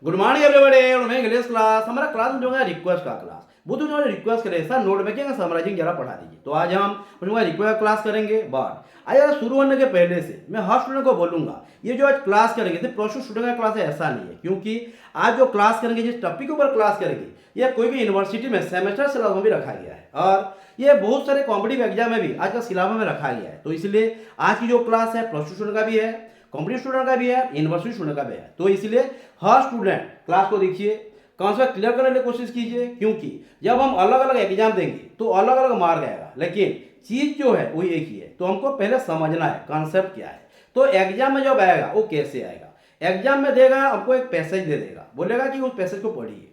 Good morning everybody और मैं English class हमारा क्लास में जो है रिक्वेस्ट का क्लास वो तो जो रिक्वेस्ट करे सर नोट मेकिंग समराइजिंग जरा पढ़ा दीजिए। तो आज हम रिक्वेस्ट क्लास करेंगे बट आज यार शुरू होने के पहले से मैं हर स्टूडेंट को बोलूंगा ये जो आज क्लास करेंगे सिर्फ प्लस टू स्टूडेंट का क्लास है ऐसा नहीं है, क्योंकि आज जो क्लास करेंगे जिस टॉपिक के ऊपर क्लास करेंगे ये कोई भी यूनिवर्सिटी में सेमेस्टर सिलेबस में भी रखा गया है और ये बहुत सारे कॉम्पिटिटिव एग्जाम में भी आज का सिलेबस में रखा गया है। तो इसलिए आज की जो क्लास है प्लस टू स्टूडेंट का भी है, कॉम्पिटिटिव स्टूडेंट का भी है, यूनिवर्सिटी स्टूडेंट का भी है। तो इसलिए हर स्टूडेंट क्लास को देखिए, कॉन्सेप्ट क्लियर करने की कोशिश कीजिए, क्योंकि जब हम अलग अलग एग्जाम देंगे तो अलग अलग मार्क आएगा, लेकिन चीज जो है वही एक ही है। तो हमको पहले समझना है कॉन्सेप्ट क्या है। तो एग्जाम में जब आएगा वो कैसे आएगा, एग्जाम में देगा हमको एक पैसेज दे देगा, बोलेगा कि उस पैसेज को पढ़िए,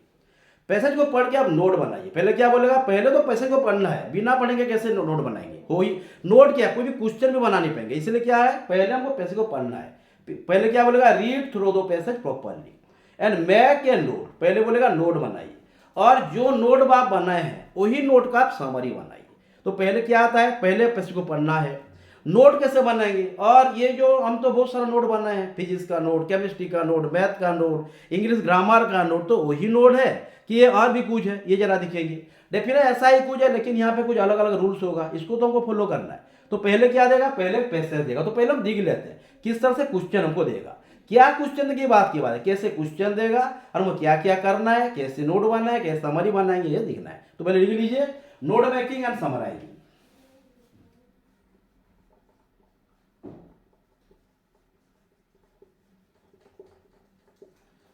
पैसेज को पढ़ के आप नोट बनाइए। पहले क्या बोलेगा, पहले तो पैसेज को पढ़ना है, बिना पढ़ेंगे कैसे नोट बनाएंगे, कोई नोट क्या कोई भी क्वेश्चन भी बना नहीं पाएंगे। इसलिए क्या है पहले हमको पैसेज को पढ़ना है। पहले क्या बोलेगा, रीड थ्रू दो passage properly and make a note, पहले बोलेगा नोट बनाइए और जो नोट आप बनाए हैं वही नोट का आप समरी बनाइए। तो पहले क्या आता है, पहले पैसेज को पढ़ना है। नोट कैसे बनाएंगे, और ये जो हम तो बहुत सारा नोट बनाए हैं, फिजिक्स का नोट, केमिस्ट्री का नोट, मैथ का नोट, इंग्लिश ग्रामर का नोट, तो वही नोट है कि ये और भी कुछ है, ये जरा दिखेंगे डेफिनेट ऐसा ही कुछ है, लेकिन यहाँ पे कुछ अलग अलग रूल्स होगा, इसको तो हमको फॉलो करना है। तो पहले क्या देगा, पहले पैसेज देगा। तो पहले हम देख लेते हैं किस तरह से क्वेश्चन हमको देगा, क्या क्वेश्चन की बात है, कैसे क्वेश्चन देगा और हमको क्या क्या करना है, कैसे नोट बनाना है, कैसे समरी बनाएंगे, ये दिखना है। तो पहले लिख लीजिए note making and summarising.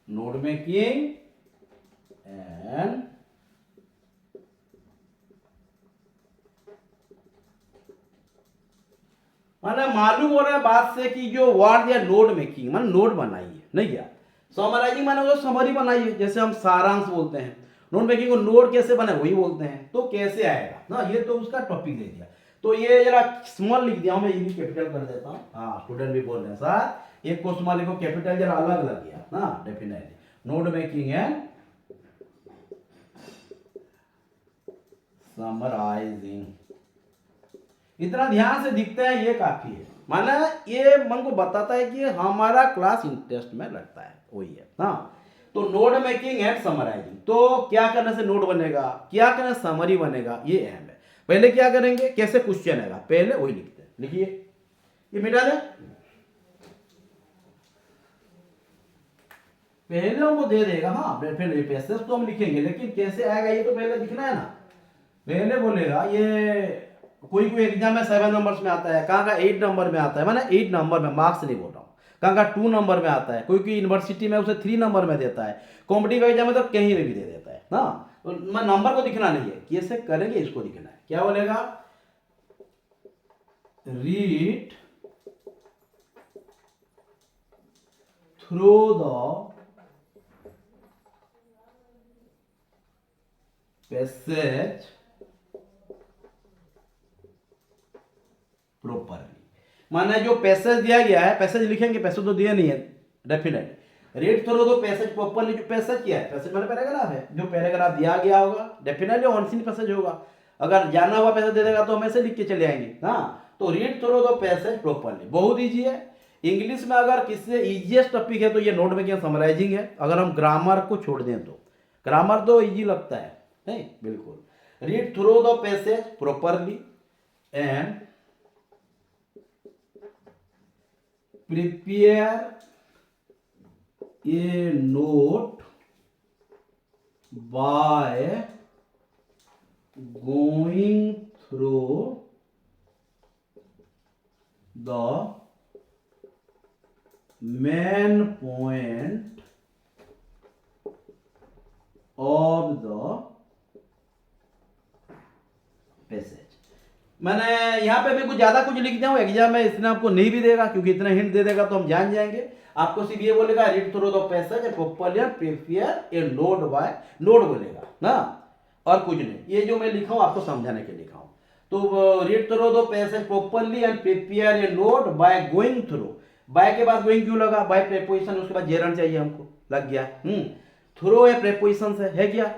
Note making and माने मालूम हो रहा है बात से कि जो वर्ड या नोट मेकिंग माने नोट बनाइए, नहीं क्या समराइजिंग माने वो समरी बनाइए, जैसे हम सारांश बोलते हैं। नोट मेकिंग को नोट कैसे बनाए वही बोलते हैं। तो कैसे आएगा ना, ये तो उसका टॉपिक दे दिया। तो ये जरा स्मॉल लिख दिया हूं मैं, ये भी कैपिटल कर देता हूँ। हाँ स्टूडेंट भी बोल रहे हैं सर एक को स्मॉल लिखो, कैपिटल जरा अलग लग गया ना, definitely note making and summarising, इतना ध्यान से दिखते हैं ये काफी है। माना ये मन को बताता है कि हमारा क्लास इंटरेस्ट में लगता है, वही है हाँ। तो नोट मेकिंग एंड समराइजिंग, तो क्या करने से नोट बनेगा, क्या करने से समरी बनेगा, ये अहम है। पहले क्या करेंगे, कैसे क्वेश्चन आएगा, पहले वही लिखते हैं। लिखिए ये मिटा दे, पहले हमको दे देगा हाँ, फिर पैसेज तो हम लिखेंगे, लेकिन कैसे आएगा ये तो पहले लिखना है ना। पहले बोलेगा ये कोई कोई एग्जाम में 7 नंबर्स में आता है, कहाँ का 8 नंबर में आता है, मैंने 8 नंबर में, मार्क्स नहीं बोल रहा हूँ, कहाँ का 2 नंबर में आता है, कोई कोई यूनिवर्सिटी में उसे 3 नंबर में देता है, कॉम्पिटिटिव एग्जाम में तो कहीं में भी दे देता है ना। तो नंबर को दिखना नहीं है, कैसे करेंगे इसको दिखना है। क्या बोलेगा, read through the passage properly, माने जो पैसेज दिया गया है, पैसेज लिखेंगे, पैसेज तो दिया नहीं है डेफिनेट, रीड थ्रू दो पैसेज प्रॉपरली। जो पैसेज क्या है, पैसेज माने पैराग्राफ है, जो पैराग्राफ दिया गया होगा डेफिनेटली ऑन सीन पैसेज होगा। अगर जाना हुआ पैसेज दे देगा तो हम ऐसे लिख के चले आएंगे हाँ। तो रीड थ्रू दो पैसेज प्रॉपरली बहुत ईजी है। इंग्लिश में अगर किसी से इजीएस्ट टॉपिक है तो ये नोट मेकिंग समराइजिंग है। अगर हम ग्रामर को छोड़ दें तो ग्रामर तो इजी लगता है नहीं, बिल्कुल। Read through the passage properly and prepare a note by going through the main point of the passage। मैंने यहाँ पे भी कुछ ज्यादा कुछ लिख दिया हूँ, एग्जाम में इतना आपको नहीं भी देगा, क्योंकि इतना हिंट दे देगा तो हम जान जाएंगे। आपको सिर्फ ये बोलेगा read through the passage properly and prepare a note by, note बोलेगा ना, और कुछ नहीं। ये जो मैं लिखा हूँ आपको समझाने के लिए लिखा हूँ। तो read through the passage properly and prepare a note by going through, by के बाद गोइंग क्यों लगा, बाय प्रेपोजिशन, उसके बाद जेरंड चाहिए हमको, लग गया। थ्रू ए प्रेपोजिशन से है क्या,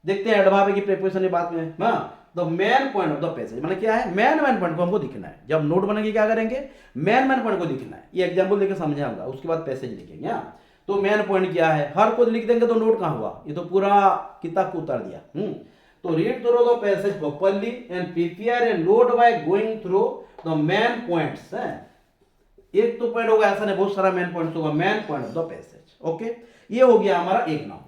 देखते हैं एडवर्ब की प्रेपोजिशन की बात में हाँ। तो main point of the passage माने क्या है, मेन पॉइंट को हमको दिखना है। जब नोट बनेंगे क्या करेंगे, मेन पॉइंट को दिखना है। ये एग्जांपल देके समझाऊंगा, उसके बाद पैसेज लिखेंगे हाँ। तो मेन पॉइंट क्या है, हर को लिख देंगे तो नोट कहाँ हुआ, ये तो पूरा किताब को उतार दिया। तो read through the passage properly and prepare a note by going through the main points है। एक तो पॉइंट होगा ऐसा नहीं, बहुत सारा मेन पॉइंट्स होगा, main point of the passage. Okay, ये हो गया हमारा एक नंबर।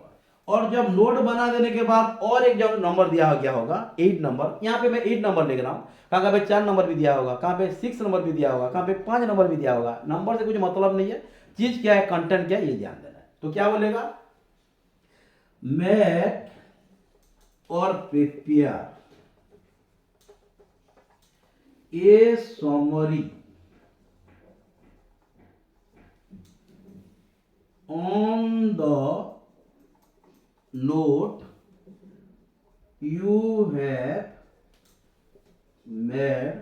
और जब नोट बना देने के बाद और एक जब नंबर दिया गया होगा 8 नंबर, यहाँ पे मैं 8 नंबर लिख रहा हूँ, कहाँ पे 4 नंबर भी दिया होगा, कहाँ पे 6 नंबर भी दिया होगा, कहाँ पे 5 नंबर भी दिया होगा। नंबर से कुछ मतलब नहीं है, चीज क्या है, कंटेंट क्या है, ये ध्यान देना है। तो क्या बोलेगा, मेक और prepare a summary on the note you have made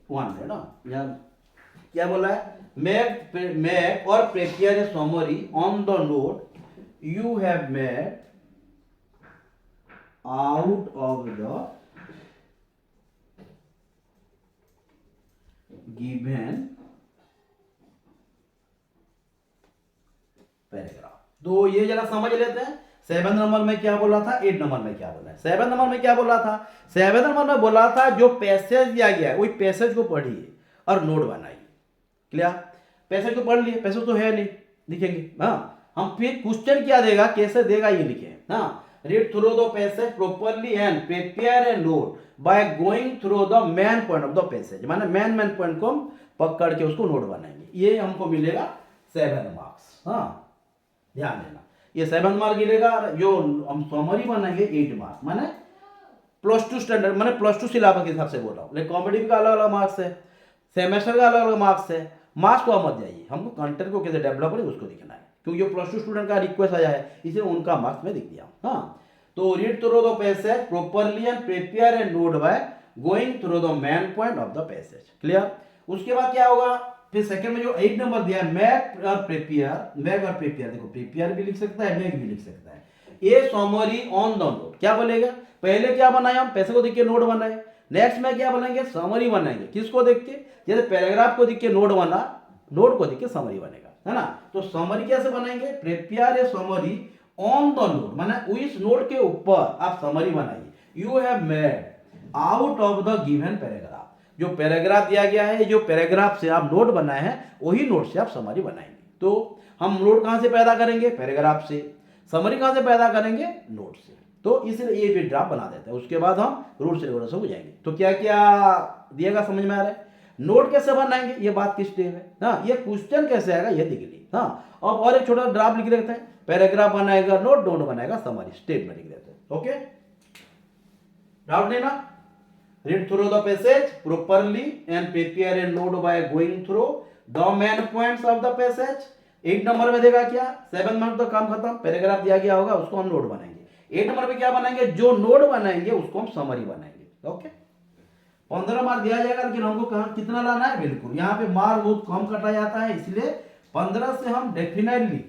one है ना, यहाँ क्या बोला है, make और prepare a summary on the note you have made out of the given paragraph. तो ये जरा समझ लेते हैं, 7 नंबर में क्या बोला था, 8 नंबर में क्या बोला है। 7 नंबर में क्या बोला था, 7 नंबर में बोला था जो पैसेज दिया गया है वही पैसेज को पढ़िए और नोट बनाइए। क्लियर, पैसेज को पढ़ लिए, पैसेज तो है नहीं, लिखेंगे। हाँ, हम फिर क्वेश्चन क्या देगा, कैसे देगा, ये लिखे। हाँ, read through the passage properly and prepare a note by going through the main point of the passage, माने मेन पॉइंट को हम पकड़ के उसको नोट बनाएंगे। ये हमको मिलेगा 7 मार्क्स। हाँ, ध्यान देना, ये 7 मार्क मिलेगा। जो हम समरी बनाएंगे 8 मार्क, माने +2 स्टैंडर्ड, माने +2 सिलेबस के हिसाब से बोल रहा हूँ। लेकिन कॉम्पिटिटिव का अलग अलग मार्क्स है, सेमेस्टर का अलग अलग मार्क्स है। मार्क्स को आप मत जाइए, हमको कंटेंट को कैसे डेवलप करें उसको दिखना है, क्योंकि जो +2 स्टूडेंट का रिक्वेस्ट आया है इसलिए उनका मार्क्स में दिख दिया। हाँ, तो read through the passage properly and prepare a note by going through the main point of the passage. Clear, उसके बाद क्या होगा, फिर सेकंड में जो 8 नंबर दिया है, मेक और प्रिपेयर, देखो प्रिपेयर भी लिख सकता है, मेक भी लिख सकता है। ये समरी ऑन द नोट, क्या बोलेगा, पहले क्या बनाए हम, पैसे को देख के नोट बनाए, नेक्स्ट में क्या बनाएंगे, समरी बनाएंगे। किसको देख के, जैसे पैराग्राफ को देख के नोट बना, नोट को देख के समरी बनेगा, है ना। तो समरी कैसे बनाएंगे, prepare a summary on the note, माने इस नोट के ऊपर आप समरी बनाइए। You have made out of the given paragraph, जो पैराग्राफ दिया गया है, जो पैराग्राफ से आप नोट बनाए हैं वही नोट से आप समरी बनाएंगे। तो हम नोट कहां से पैदा करेंगे, पैराग्राफ से। समरी कहां से पैदा करेंगे, नोट से। तो इसलिए ये भी ड्राफ्ट बना देते हैं, उसके बाद हम रूल्स रेगुलेशन हो जाएंगे। तो क्या क्या दिएगा, समझ में आ रहा है। नोट कैसे बनाएंगे, ये बात की स्टेप है। हाँ, ये क्वेश्चन कैसे आएगा ये देख लीजिए। हाँ, अब और एक छोटा ड्राफ्ट लिख देते हैं, पैराग्राफ बनाएगा नोट, नोट बनाएगा समरी, स्टेप में लिख देते हैं। ओके, डाउट नहीं ना। Read through the passage properly and prepare a note by going through the main points of the passage। 8 number में देगा क्या, 7 नंबर तो काम खत्म, पैराग्राफ दिया गया होगा उसको हम नोट बनाएंगे। 8 नंबर पे क्या बनाएंगे, जो नोट बनाएंगे उसको हम समरी बनाएंगे। ओके, 15 मार्क दिया जाएगा, लेकिन हमको कहाँ कितना लाना है, बिल्कुल यहाँ पे मार्क बहुत कम कटा जाता है, इसलिए 15 से हम डेफिनेटली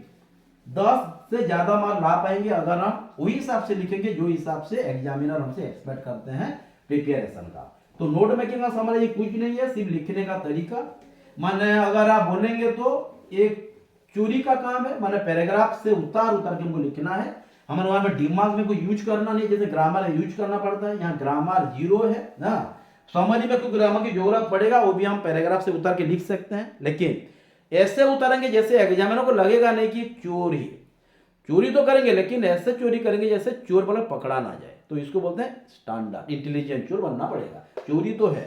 10 से ज्यादा मार्क ला पाएंगे अगर हम वही हिसाब से लिखेंगे जो हिसाब से एग्जामिनर हमसे एक्सपेक्ट करते हैं प्रिपरेशन का। तो नोट मेकिंग का समरी कुछ नहीं है, सिर्फ लिखने का तरीका। माने अगर आप बोलेंगे तो एक चोरी का काम है, माने पैराग्राफ से उतार के हमको लिखना है। हमारे वहां पे दिमाग में कोई यूज करना नहीं, जैसे ग्रामर यूज करना पड़ता है, यहाँ ग्रामर 0 है ना। समरी में कोई ग्रामर की जरूरत पड़ेगा, वो भी हम पैराग्राफ से उतार के लिख सकते हैं, लेकिन ऐसे उतारेंगे जैसे एग्जामिनर को लगेगा नहीं कि चोरी तो करेंगे, लेकिन ऐसे चोरी करेंगे जैसे चोर वाला पकड़ा ना जाए। तो इसको बोलते हैं स्टैंडर्ड इंटेलिजेंट चोर बनना पड़ेगा। चोरी तो है,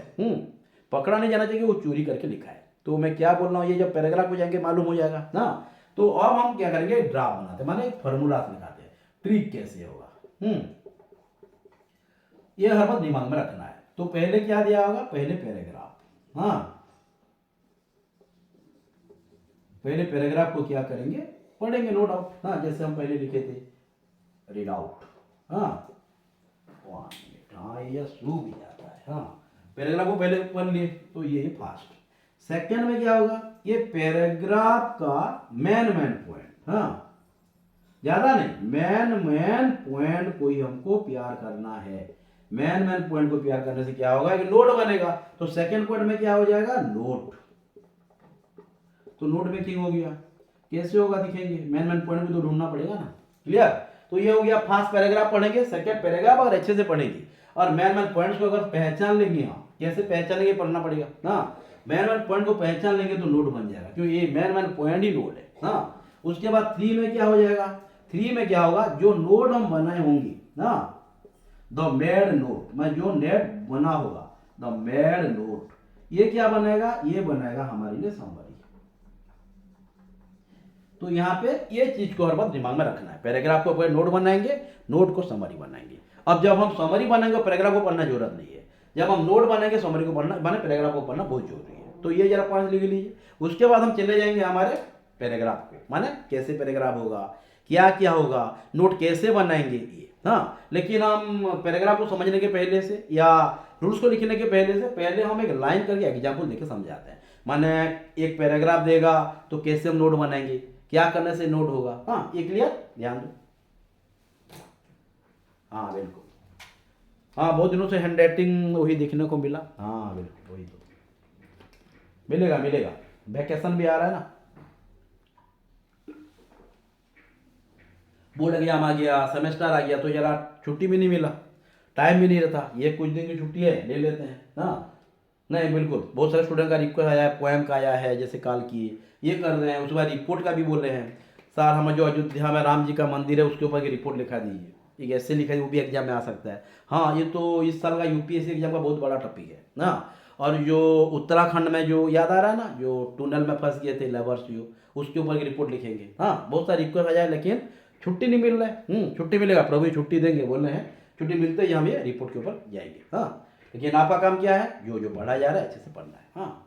पकड़ा नहीं जाना चाहिए वो चोरी करके लिखा है। तो मैं क्या बोल रहा हूँ, ये जब पैराग्राफ हो जाएंगे मालूम हो जाएगा ना। तो अब हम क्या करेंगे, ड्राफ्ट बनाते हैं, माने फॉर्मूला निकालते हैं, ट्रिक कैसे होगा। ये हर बात दिमाग में रखना है। तो पहले क्या दिया होगा, पहले पैराग्राफ। हाँ, पहले पैराग्राफ को क्या करेंगे, पढ़ेंगे नो डाउट। हाँ, जैसे हम पहले लिखे थे, रीड आउट। हाँ, 1 मिनट, हाँ ये शुरू भी जाता है। हाँ, पैराग्राफ को पहले पढ़ लिए, तो ये फास्ट। सेकंड में क्या होगा, ये पैराग्राफ का मेन पॉइंट। हाँ, ज्यादा नहीं, मेन पॉइंट को ही हमको प्यार करना है। मेन पॉइंट को प्यार करने से क्या होगा कि नोट बनेगा। तो सेकंड पॉइंट में क्या हो जाएगा, नोट। तो नोट मेकिंग हो गया। कैसे होगा दिखेंगे, मेन मेन पॉइंट भी तो ढूंढना पड़ेगा ना। क्लियर। तो ये हो गया फर्स्ट पैराग्राफ पढ़ेंगे, सेकंड पैराग्राफ अगर अच्छे से पढ़ेंगे और मेन मेन पॉइंट्स को अगर पहचान लेंगे, हम कैसे पहचानेंगे पढ़ना पड़ेगा ना। मेन मेन पॉइंट को पहचान लेंगे तो नोट बन जाएगा, क्योंकि ये मेन मेन पॉइंट ही नोट है ना। उसके बाद 3 में क्या हो जाएगा, 3 में क्या होगा, जो नोट हम बनाए होंगे ना, द मेड नोट, मैं जो नेट बना होगा द मेड नोट, ये क्या बनाएगा, ये बनाएगा हमारे लिए समरी। तो यहाँ पे ये चीज को हर बार दिमाग में रखना है, पैराग्राफ को पहले नोट बनाएंगे, नोट को समरी बनाएंगे। अब जब हम समरी बनाएंगे पैराग्राफ को पढ़ना जरूरत नहीं है, जब हम नोट बनाएंगे समरी को पढ़ना माने पैराग्राफ को पढ़ना बहुत जरूरी है। तो ये जरा पॉइंट लिख लीजिए। उसके बाद हम चले जाएंगे हमारे पैराग्राफ को, माने कैसे पैराग्राफ होगा, क्या क्या होगा, नोट कैसे बनाएंगे ये। हाँ, लेकिन हम पैराग्राफ को समझने के पहले से या रूल्स को लिखने के पहले से पहले हम एक लाइन करके एग्जाम्पल देके समझाते हैं। माने एक पैराग्राफ देगा तो कैसे हम नोट बनाएंगे, क्या करने से नोट होगा। हाँ, ये क्लियर, ध्यान दो। हाँ बिल्कुल, हाँ बहुत दिनों से हैंड राइटिंग वही देखने को मिला। हाँ बिल्कुल वही तो मिलेगा मिलेगा, वैकेशन भी आ रहा है ना, बोर्ड एग्जाम आ गया, सेमेस्टर आ गया, तो जरा छुट्टी भी नहीं मिला, टाइम भी नहीं रहता, ये कुछ दिन की छुट्टी है ले लेते हैं। हाँ नहीं बिल्कुल, बहुत सारे स्टूडेंट का रिक्वेस्ट आया है, पोएम का आया है, जैसे काल की ये कर रहे हैं, उसके बाद रिपोर्ट का भी बोल रहे हैं, सर हम जो अयोध्या में राम जी का मंदिर है उसके ऊपर की रिपोर्ट लिखा दीजिए, एक ऐसे लिखा है वो भी एग्जाम में आ सकता है। हाँ ये तो इस साल का यूपीएससी एग्जाम का बहुत बड़ा टॉपिक है ना। और जो उत्तराखंड में जो याद आ रहा है ना, जो टनल में फंस गए थे लेबर्स, जो उसके ऊपर की रिपोर्ट लिखेंगे। हाँ बहुत सारे रिक्वेस्ट आ जाए, लेकिन छुट्टी नहीं मिल रहा है। छुट्टी मिलेगा, प्रभु ही छुट्टी देंगे बोल रहे हैं, छुट्टी मिलते ही हम ये रिपोर्ट के ऊपर जाएंगे। हाँ लेकिन आपका काम क्या है, जो जो पढ़ा जा रहा है अच्छे से पढ़ना है। हाँ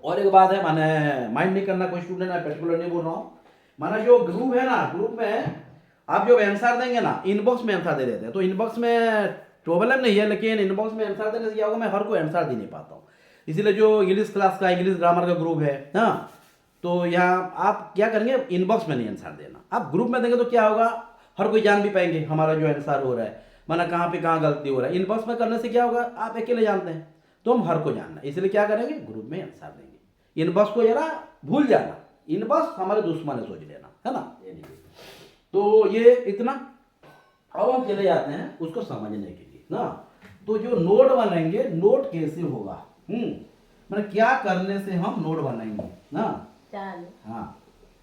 और एक बात है, माने माइंड नहीं करना, कोई स्टूडेंट है पर्टिकुलर नहीं बोल रहा हूँ, माना जो ग्रुप है ना, ग्रुप में आप जो आंसर देंगे ना, इनबॉक्स में आंसर दे देते हैं, तो इनबॉक्स में प्रॉब्लम नहीं है, लेकिन इनबॉक्स में आंसर देने से क्या होगा, मैं हर कोई आंसर दे नहीं पाता हूँ। इसीलिए जो इंग्लिश क्लास का, इंग्लिश ग्रामर का ग्रुप है ना, तो यहाँ आप क्या करेंगे, इनबॉक्स में नहीं आंसर देना, आप ग्रुप में देंगे तो क्या होगा, हर कोई जान भी पाएंगे हमारा जो आंसर हो रहा है, माना कहाँ पे कहाँ गलती हो रहा है। इनबॉक्स में करने से क्या होगा, आप अकेले जानते हैं, तो हम हर को जानना है, इसलिए क्या करेंगे, ग्रुप में आंसर देंगे। इनबॉक्स को जरा भूल जाना, इनबॉक्स हमारे दुश्मन है सोच लेना, है ना। ये लीजिए, तो ये इतना। अब हम चले जाते हैं उसको समझने के लिए ना। तो जो नोट बनाएंगे, नोट कैसे होगा, मतलब क्या करने से हम नोट बनाएंगे ना। हाँ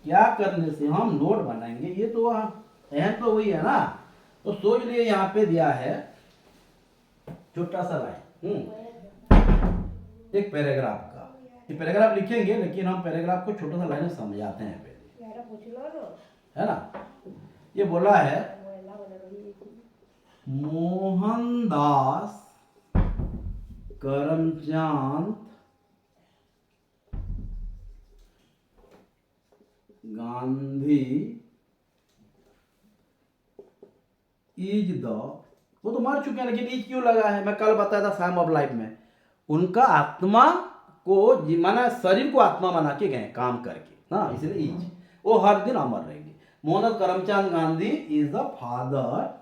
क्या करने से हम नोट बनाएंगे, ये तो अहम तो वही है ना। तो सोच लिए यहाँ पे दिया है छोटा सा लाइन, एक पैराग्राफ का, ये पैराग्राफ लिखेंगे, लेकिन हम पैराग्राफ को छोटा सा लाइन में समझाते हैं पहले, है ना। ये बोला है मोहनदास करमचंद गांधी इज द, वो तो मर चुके हैं, लेकिन इज क्यों लगा है, मैं कल बताया था साम ऑफ लाइफ में, उनका आत्मा को माना शरीर को आत्मा बना के गए काम करके ना, इसलिए इज, वो हर दिन अमर रहेंगे। Mohandas Karamchand Gandhi is the father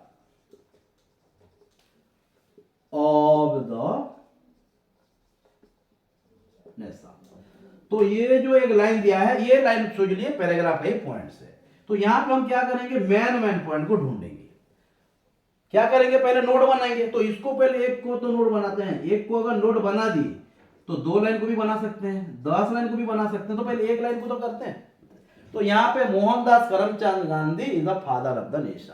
of the nation. तो ये जो एक लाइन दिया है, ये लाइन सोच लिए पैराग्राफ है पॉइंट से। तो यहां पे हम क्या करेंगे, मैन मैन पॉइंट को ढूंढेंगे। क्या करेंगे, पहले नोट बनाएंगे, तो इसको पहले एक को तो नोट बनाते हैं, एक को अगर नोट बना दी तो 2 लाइन को भी बना सकते हैं, 10 लाइन को भी बना सकते हैं, तो पहले एक लाइन को तो करते हैं। तो यहाँ पे Mohandas Karamchand Gandhi is the father of the nation,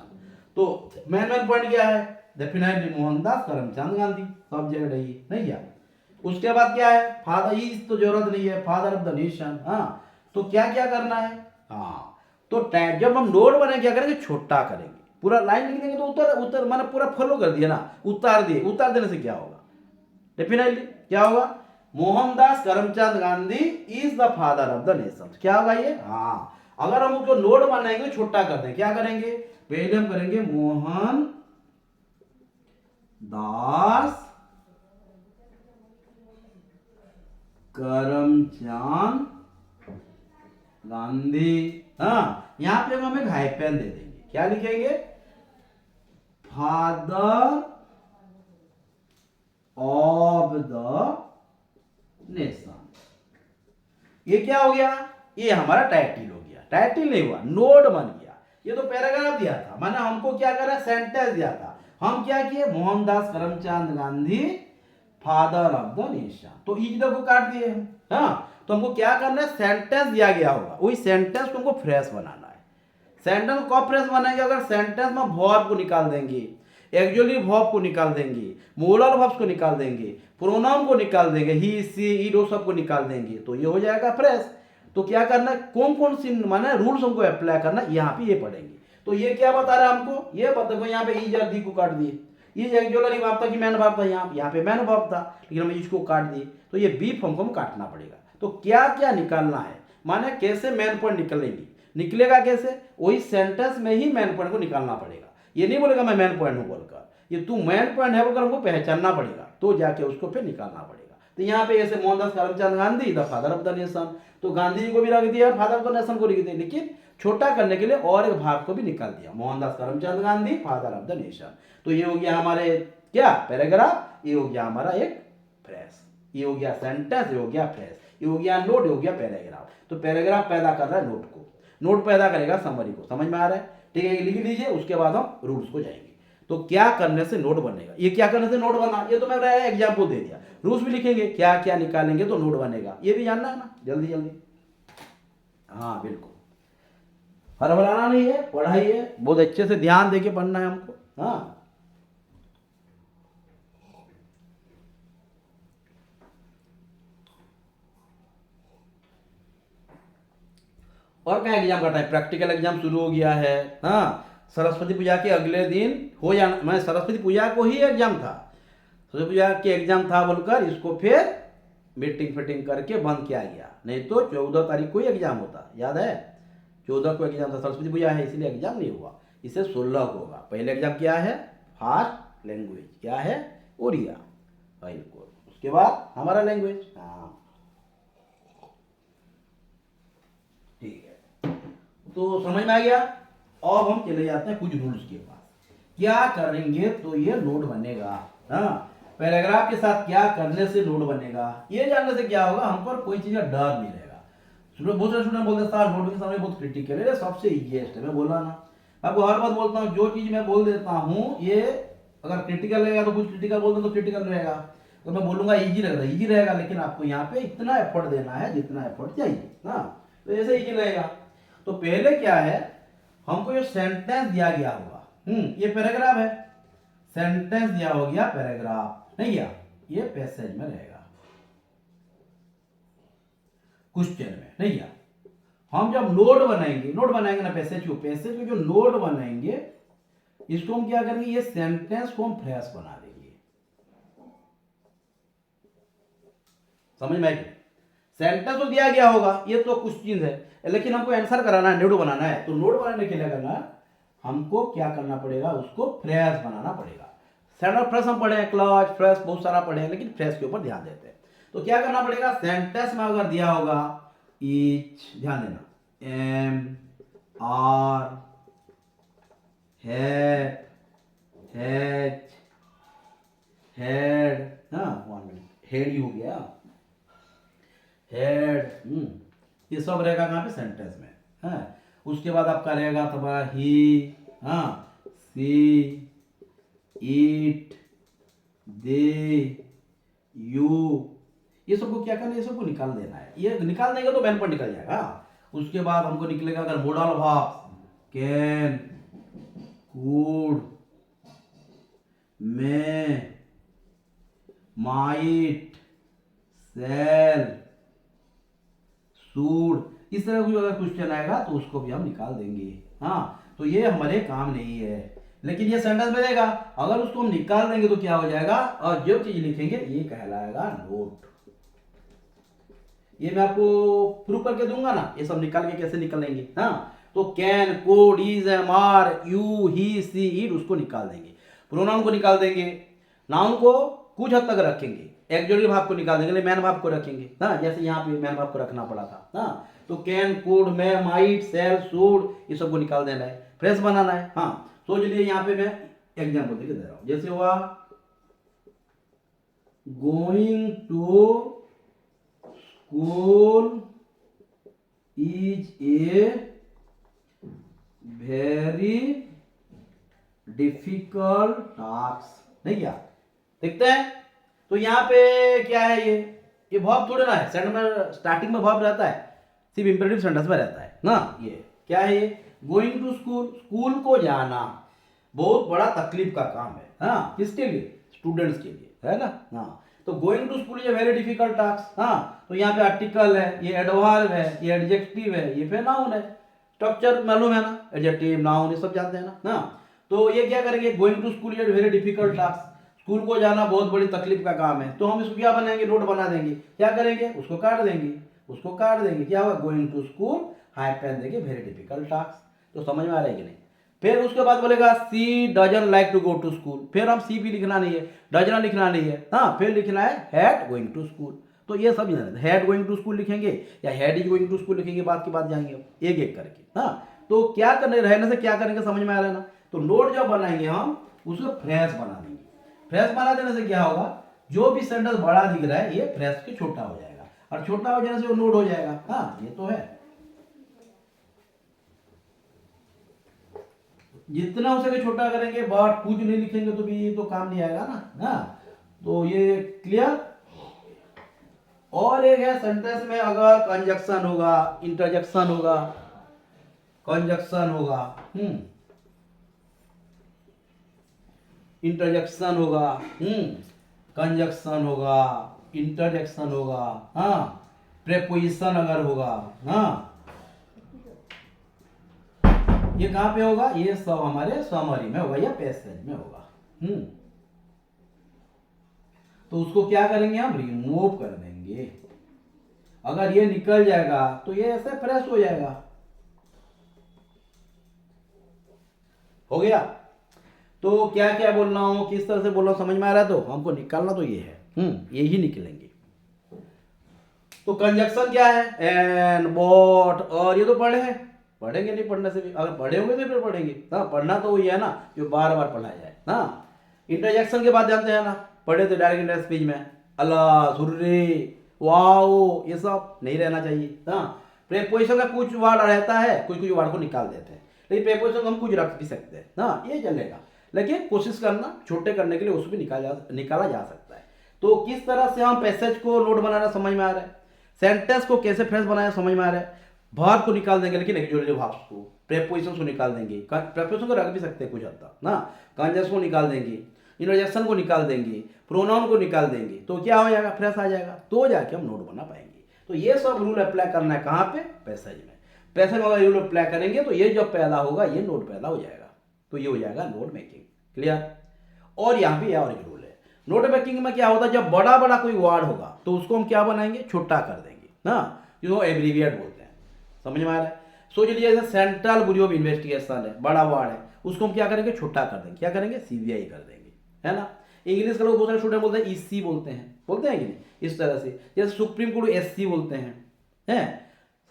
तो मैन मैन पॉइंट क्या है, डेफिनेटली मोहनदास करमचंद गांधी, सब जगह रही नहीं क्या। उसके बाद क्या है, फादर इज तो जरूरत नहीं है, फादर ऑफ द नेशन। हाँ तो क्या क्या करना है, हाँ तो जब हम नोट बनाए क्या करेंगे, छोटा करेंगे, पूरा लाइन लिख देंगे तो उतर उतर माना पूरा फॉलो कर दिया ना, उतार दिए, उतार देने से क्या होगा, डेफिनेटली क्या होगा, Mohandas Karamchand Gandhi is the father of the nation, क्या होगा ये। हाँ अगर हम उसको नोट बनाएंगे छोटा कर दें, क्या करेंगे, पहले हम करेंगे मोहन दास करमचंद गांधी। हाँ यहां पे हम एक हाइपेन दे देंगे, क्या लिखेंगे, फादर ऑफ द नेशन। ये क्या हो गया, ये हमारा टाइटिल हो गया। टाइटिल नहीं हुआ, नोट बन गया। ये तो पैराग्राफ दिया था, माना हमको क्या करा, सेंटेंस दिया था। हम क्या किए, Mohandas Karamchand Gandhi father of the nation, तो ई को काट दिए हम। हाँ, तो हमको क्या करना है, सेंटेंस दिया गया होगा, वही सेंटेंस को हमको फ्रेश बनाना है। सेंटेंस को कब फ्रेश बनाएंगे, अगर सेंटेंस में वर्ब को निकाल देंगे, एक्चुअली वर्ब को निकाल देंगे, मोरल वर्ब्स को निकाल देंगे, प्रोनाउन को निकाल देंगे, ही सी इट वो सब को निकाल देंगे, तो ये हो जाएगा फ्रेश। तो क्या करना है, कौन कौन सी माने रूल्स हमको अप्लाई करना है, यहाँ पे ये पढ़ेंगे। तो ये क्या बता रहा है हमको, ये बता, यहाँ पे ई दी को काट दिए, ये एक्चुअली वर्ब था कि मैन वर्ब था, यहाँ पे मैन वर्ब था, लेकिन हम इसको काट दिए, तो ये बी फॉर्म को हम काटना पड़ेगा। तो क्या क्या निकालना है, माने कैसे मैन पॉइंट निकलेंगे, निकलेगा कैसे, वही सेंटेंस में ही मैन पॉइंट को निकालना पड़ेगा। ये नहीं बोलेगा मैं मैन पॉइंट हूं बोलकर, ये तू मैन पॉइंट है बोलकर हमको पहचानना पड़ेगा, तो जाके उसको फिर निकालना पड़ेगा। तो यहाँ पे ऐसे Mohandas Karamchand Gandhi the father of the nation, तो गांधी जी को भी रख दिया, फादर ऑफ द नेशन को लिख दिया, लेकिन छोटा करने के लिए और एक भाग को भी निकाल दिया, Mohandas Karamchand Gandhi father of the nation. तो ये हो गया हमारे क्या, पैराग्राफ, ये हो गया हमारा एक फ्रेश, ये हो गया सेंटेंस, ये हो गया फ्रेश, ये हो गया नोट, ये हो गया पैराग्राफ। तो पैराग्राफ पैदा कर रहा है नोट को, नोट पैदा करेगा समरी को, समझ में आ रहा है, ठीक है, लिख लीजिए, उसके बाद हम रूल्स को जाएंगे। तो क्या करने से नोट बनेगा, ये क्या करने से नोट बना, ये तो मैंने एग्जाम्पल दे दिया, रूल्स भी लिखेंगे, क्या क्या निकालेंगे तो नोट बनेगा, ये भी जानना है ना, जल्दी जल्दी। हाँ बिल्कुल, हड़बड़ाना नहीं है, पढ़ाई है, बहुत अच्छे से ध्यान देके पढ़ना है हमको। हाँ, और क्या एग्जाम करना है, प्रैक्टिकल एग्जाम शुरू हो गया है। हाँ, सरस्वती पूजा के अगले दिन हो जाना, मैं सरस्वती पूजा को ही एग्जाम था, सरस्वती पूजा के एग्जाम था बोलकर इसको फिर मीटिंग फिटिंग करके बंद किया गया, नहीं तो 14 तारीख को ही एग्जाम होता, याद है, 14 को एग्जाम था, सरस्वती पूजा है इसलिए एग्जाम नहीं हुआ, इसे 16 को होगा। पहले एग्जाम क्या है, फास्ट लैंग्वेज, क्या है, उड़िया, बिल्कुल, उसके बाद हमारा लैंग्वेज। हाँ ठीक है, तो समझ में आ गया। अब हम चले जाते हैं कुछ रूल्स के पास, क्या करेंगे तो ये नोट बनेगा। हाँ, पैराग्राफ के साथ क्या करने से नोट बनेगा, ये जानने से क्या होगा, हम पर कोई चीज का डर नहीं रहेगा। बहुत सारे स्टूडेंट बोलते सर नोट के समय बहुत क्रिटिकल है, सबसे इजीएस्ट है, मैं बोला ना, आपको हर बात बोलता हूँ, जो चीज मैं बोल देता हूँ ये अगर क्रिटिकल रहेगा तो कुछ क्रिटिकल बोल दो तो क्रिटिकल रहेगा, तो मैं बोलूंगा इजी रहेगा, इजी रहेगा, लेकिन आपको यहाँ पे इतना एफर्ट देना है जितना एफर्ट चाहिए। हाँ, तो ऐसे इजी रहेगा। तो पहले क्या है, हमको ये सेंटेंस दिया गया होगा, ये पैराग्राफ है, सेंटेंस दिया हो गया, पैराग्राफ नहीं गया, ये पैसेज में रहेगा, क्वेश्चन में नहीं गया। हम जब नोट बनाएंगे, नोट बनाएंगे ना पैसेज को, पैसेज को जो नोट बनाएंगे इसको हम क्या करेंगे, ये सेंटेंस को हम फ्रेश बना देंगे, समझ में आएगी। सेंटेंस तो दिया गया होगा, ये तो क्वेश्चन है, लेकिन हमको आंसर कराना है, नोट बनाना है, तो नोट बनाने के लिए करना है, हमको क्या करना पड़ेगा, उसको फ्रेश बनाना पड़ेगा। सेंटेंस फ्रेश हम पढ़े, क्लॉज फ्रेश बहुत सारा पढ़े, लेकिन फ्रेश के ऊपर ध्यान देते हैं। तो क्या करना पड़ेगा, सेंटेंस में अगर दिया होगा ईच, ध्यान देना, am are had has had, हाँ 1 मिनट, हेड ही हो गया, हेड, ये सब रहेगा कहाँ पे, सेंटेंस में। हाँ, उसके बाद आपका रहेगा तुम्हारा ही, हाँ, सी, ईट, दे, यू, ये सबको क्या करना है, ये सबको निकाल देना है, ये निकाल देंगे तो मैन पर निकल जाएगा। उसके बाद हमको निकलेगा अगर modal verbs, can, could, may, might, shall, should, इस तरह कोई अगर क्वेश्चन आएगा तो उसको भी हम निकाल देंगे। हाँ, तो ये हमारे काम नहीं है, लेकिन ये सेंटेंस में देगा, अगर उसको हम निकाल देंगे तो क्या हो जाएगा, और जो चीज लिखेंगे ये कहलाएगा नोट। ये मैं आपको प्रूव करके दूंगा ना, ये सब निकाल के कैसे निकलेंगे। हाँ, तो can, could, is, am are, you, he, she, it, उसको निकाल देंगे, प्रोनाउन को निकाल देंगे, नाउन को कुछ हद तक रखेंगे, एक्जुअली भाव को निकाल देंगे, मैन भाव को रखेंगे। हाँ, जैसे यहाँ पे मैन भाव को रखना पड़ा था। हाँ, तो can, could, may, might, shall, should, ये सबको निकाल देना है, फ्रेश बनाना है। हाँ, सोच लिए यहाँ पे मैं एग्जाम्पल दे रहा हूँ, जैसे हुआ going to school is a very difficult task, नहीं क्या देखते हैं। तो यहाँ पे क्या है, ये वर्ब थोड़े ना है, सेंटेंस में स्टार्टिंग में वर्ब रहता है, सिर्फ इंपेरेटिव सेंटेंस में रहता है ना। ये क्या है, ये गोइंग टू स्कूल, स्कूल को जाना बहुत बड़ा तकलीफ का काम है, हाँ किसके लिए, स्टूडेंट्स के लिए, है ना। हाँ तो going to school is a very difficult task. हाँ तो यहाँ पे आर्टिकल है, ये एडवर्ब है, ये एडजेक्टिव है, ये फिर नाउन है। स्ट्रक्चर मालूम है ना, एडजेक्टिव नाउन ये सब जानते हैं ना। हाँ तो ये क्या करेंगे, going to school is a very difficult task, school को जाना बहुत बड़ी तकलीफ का काम है। तो हम इसको क्या बनाएंगे, नोट बना देंगे। क्या करेंगे, उसको काट देंगे, उसको काट देंगे, क्या होगा, गोइंग टू स्कूल हाइफन देंगे वेरी डिफिकल्ट टास्क। तो समझ में आ रहा है कि नहीं। फिर उसके बाद बोलेगा she doesn't like to go to school, फिर हम सी भी लिखना नहीं है, डजन लिखना नहीं है, हाँ फिर लिखना है हैड गोइंग टू स्कूल। तो ये सब हैड गोइंग टू स्कूल लिखेंगे या had is going to school लिखेंगे, बात की बात जाएंगे एक एक करके। हाँ तो क्या करने रहने से क्या करेंगे समझ में आ रहा है ना। तो नोट जब बनाएंगे हम उसको फ्रेश बना देंगे। फ्रेश बना देने से क्या होगा, जो भी सेंटेंस बड़ा दिख रहा है ये फ्रेश के छोटा हो जाएगा, और छोटा हो जाने से वो नोट हो जाएगा। हाँ ये तो है, जितना हो सके छोटा करेंगे, बट कुछ नहीं लिखेंगे तो भी ये तो काम नहीं आएगा ना। हाँ तो ये क्लियर। और एक है सेंटेंस में अगर कंजक्शन होगा, इंटरजेक्शन होगा, कंजक्शन होगा, इंटरजेक्शन होगा, कंजक्शन होगा, इंटरजेक्शन होगा, हाँ प्रेपोजिशन अगर होगा, हाँ ये कहां पे होगा, ये सब हमारे समरी में होगा या पैसेज में होगा। तो उसको क्या करेंगे, हम रिमूव कर देंगे। अगर ये निकल जाएगा तो ये ऐसे फ्रेश हो जाएगा। हो गया। तो क्या क्या बोल रहा हूं, किस तरह से बोल रहा हूं, समझ में आ रहा है। तो हमको निकालना तो ये है, ये ही निकलेंगे। तो कंजक्शन क्या है, एंड बॉट, और ये तो पढ़े हैं, पढ़ेंगे नहीं पढ़ने से भी, अगर पढ़े होंगे तो फिर पढ़ेंगे। हाँ पढ़ना तो वही है ना जो बार बार पढ़ा जाए। हाँ इंटरजेक्शन के बाद जानते हैं ना, पढ़े तो डायरेक्ट इंटर स्पीच में अल्लाह सुर्रे वाओ ये सब नहीं रहना चाहिए। हाँ प्रेपोजिशन का कुछ वर्ड रहता है, कुछ कुछ वर्ड को निकाल देते हैं, लेकिन प्रेपोजिशन हम कुछ रख भी सकते हैं। हाँ ये चलेगा, लेकिन कोशिश करना छोटे करने के लिए उसको भी निकाला जा सकता है। तो किस तरह से हम पैसेज को नोट बनाना समझ में आ रहा है, सेंटेंस को कैसे फ्रेश बनाया समझ में आ रहा है। वर्ब को निकाल देंगे, लेकिन एक्चुअली वर्ब्स को, प्रेपोजिशन को निकाल देंगे, प्रेपोजिशन को रख भी सकते हैं कुछ हद तक ना, कंजक्शन को निकाल देंगे, इंटरजेक्शन को निकाल देंगे, प्रोनाउन को निकाल देंगे, तो क्या हो जाएगा, फ्रेश आ जाएगा, तो जाके हम नोट बना पाएंगे। तो ये सब रूल अप्लाई करना है कहाँ पे, पैसेज में। पैसेज में अगर रूल अप्लाई करेंगे तो ये जब पैदा होगा ये नोट पैदा हो जाएगा, तो ये हो जाएगा नोट मेकिंग। क्लियर। और यहाँ पे और एक रूल है, नोट मेकिंग में क्या होता है, जब बड़ा बड़ा कोई वर्ड होगा तो उसको हम क्या बनाएंगे, छोटा कर देंगे ना, जिसको एब्रीविएट बोलते हैं। समझ में आ रहा है। सोच लीजिए जैसे सेंट्रल ब्यूरो ऑफ इन्वेस्टिगेशन है, बड़ा वर्ड है, उसको हम क्या करेंगे, छोटा कर देंगे, क्या करेंगे, सीबीआई कर देंगे, है ना। इंग्लिश का लोग बहुत सारे स्टूडेंट बोलते हैं ईसी बोलते हैं कि नहीं, इस तरह से। जैसे सुप्रीम कोर्ट एससी बोलते हैं,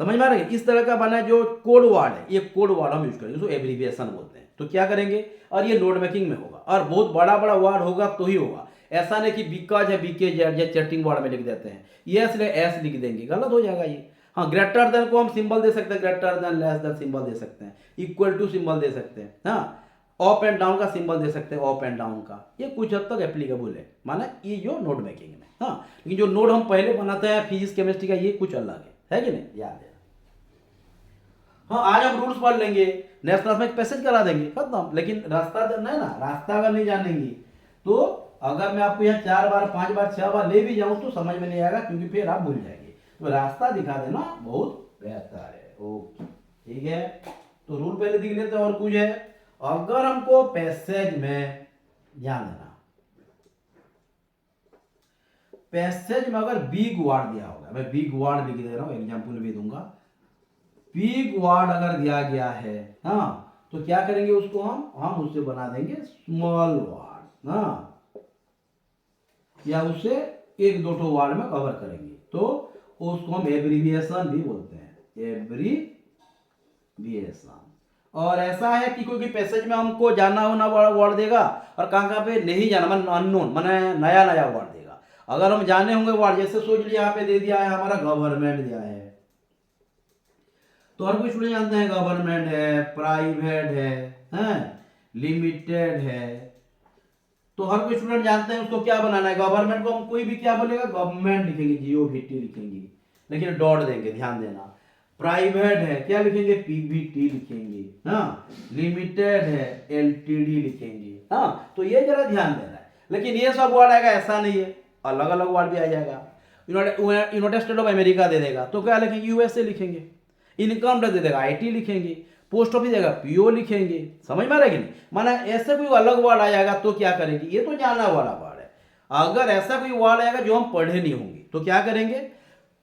समझ में आ रहा है। इस तरह का बना है जो कोड वर्ड है, ये कोड वर्ड हम यूज करेंगे, उसको एब्रीविएशन बोलते हैं। तो क्या करेंगे, और ये नोट मेकिंग में होगा, और बहुत बड़ा बड़ा वर्ड होगा तो ही होगा। ऐसा नहीं कि बिकॉज है बीकेजेड या चैटिंग वर्ड में लिख देते हैं, ये इसलिए एस लिख देंगे, गलत हो जाएगा ये। हाँ ग्रेटर देन को हम सिंबल दे सकते हैं, greater than less than symbol दे सकते हैं, इक्वल टू सिंबल दे सकते हैं, हाँ अप एंड डाउन का सिंबल दे सकते हैं, अप एंड डाउन का, ये कुछ हद तक एप्लीकेबल है, माना ये जो नोट मेकिंग में। हाँ लेकिन जो नोट हम पहले बनाते हैं फिजिक्स केमिस्ट्री का, ये कुछ अलग है कि नहीं, याद है। हाँ आज हम रूल्स पढ़ लेंगे, नेक्स्ट क्लास में एक पैसेज करा देंगे, खत्म। लेकिन रास्ता जानना है ना, रास्ता अगर नहीं जानेंगे तो अगर मैं आपको यहाँ 4 बार 5 बार 6 बार ले भी जाऊं तो समझ में नहीं आएगा, क्योंकि फिर आप भूल जाएंगे। तो रास्ता दिखा देना बहुत बेहतर है। ओके ठीक है, तो रूल पहले दिख लेते हैं। और कुछ है, अगर हमको पैसेज में ध्यान देना, पैसेज में अगर बिग वर्ड दिया होगा, मैं बिग वर्ड लिख दे रहा हूं, एग्जांपल भी दूंगा। बिग वर्ड अगर दिया गया है, हाँ तो क्या करेंगे, उसको हम उससे बना देंगे स्मॉल वर्ड, हाँ या उससे एक दो वर्ड में कवर करेंगे, तो उसको हम एब्रीविएशन भी बोलते हैं, एब्रीविएशन। और ऐसा है कि क्योंकि पैसेज में हमको जाना हो ना वर्ड देगा, और कहाँ पे नहीं जाना, मन अननोन, मैंने नया नया वर्ड देगा। अगर हम जाने होंगे वर्ड, जैसे सोच लिया यहाँ पे दे दिया है हमारा गवर्नमेंट दिया है, तो हर कोई स्टूडेंट जानते हैं गवर्नमेंट है, प्राइवेट है, लिमिटेड है। तो हर कोई स्टूडेंट जानते हैं उसको क्या बनाना है। गवर्नमेंट को हम कोई भी क्या बोलेगा, गवर्नमेंट लिखेंगे, जीओवीटी लिखेंगे, लेकिन डॉट देंगे, ध्यान देना। प्राइवेट है क्या लिखेंगे, पीबीटी लिखेंगे। हाँ, लिमिटेड है एलटीडी लिखेंगे। हाँ, तो ये जरा ध्यान देना है। लेकिन ये सब वर्ड आएगा ऐसा नहीं है, अलग अलग वर्ड भी आ जाएगा। यूनाइटेड स्टेट ऑफ अमेरिका दे देगा तो क्या लिखेंगे, यूएसए लिखेंगे। इनकम टैक्स दे देगा, आईटी लिखेंगे। पोस्ट ऑफिस देगा, पीओ लिखेंगे। समझ में आ रहा है कि नहीं? माना ऐसे कोई अलग वर्ड आ जाएगा तो क्या करेंगे, ये तो जानना वाला वर्ड है। अगर ऐसा कोई वर्ड आएगा जो हम पढ़े नहीं होंगे तो क्या करेंगे,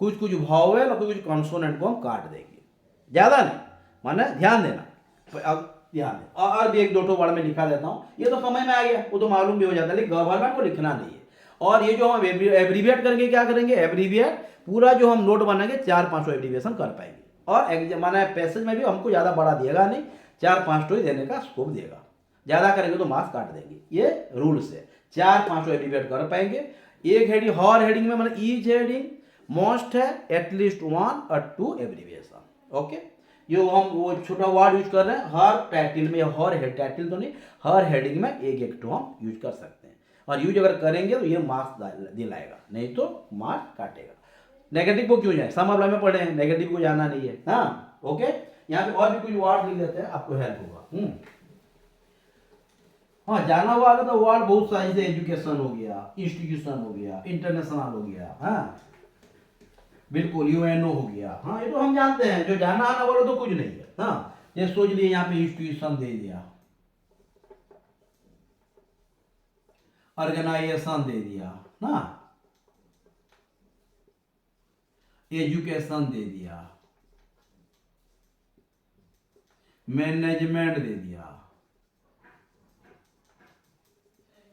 कुछ कुछ वॉवेल और कुछ कुछ कॉन्सोनेंट को हम काट देंगे, ज्यादा नहीं। माना ध्यान देना, अब ध्यान दें। और भी एक दो वर्ड में लिखा देता हूँ, ये तो समझ में आ गया, वो तो मालूम भी हो जाता है, लेकिन गवर्नमेंट को लिखना नहीं है। और ये जो हम एब्रीविएट करेंगे, क्या करेंगे, एब्रीविएट पूरा जो हम नोट बनाएंगे 4-5 एब्रीविएशन कर पाएंगे। और माना पैसेज में भी हमको ज़्यादा बड़ा देगा नहीं, 4-5 तो ही देने का स्कोप देगा। ज़्यादा करेंगे तो मार्क्स काट देंगे, ये रूल्स है। 4-5 एब्रीविएट कर पाएंगे। एक हेडिंग, हर हेडिंग में मतलब ईच हेडिंग मोस्ट है एटलीस्ट 1 or 2 एब्रीविएशन। ओके, जो हम वो छोटा वर्ड यूज कर रहे हैं, हर टाइटल में, हर हेड टाइटल तो नहीं, हर हेडिंग में एक एक तो हम यूज कर सकते हैं। और यूज अगर करेंगे तो ये मार्क्स दिलाएगा, नहीं तो मार्क्स काटेगा। नेगेटिव को क्यों जाए, सम में पढ़े हैं, नेगेटिव को जाना नहीं है। हाँ, ओके। यहाँ पे और भी कुछ वर्ड लिख देते हैं, आपको हेल्प होगा। हाँ, जाना हुआ तो वर्ड बहुत सारे, जैसे एजुकेशन हो गया, इंस्टीट्यूशन हो गया, इंटरनेशनल हो गया। हाँ, बिल्कुल, यूएनओ हो गया। हाँ, ये तो हम जानते हैं, जो जाना आना वाला तो कुछ नहीं है। हाँ, ये सोच लिए यहाँ पे इंस्टीट्यूशन दे दिया, ऑर्गेनाइजेशन दे दिया ना, एजुकेशन दे दिया, मैनेजमेंट दे दिया,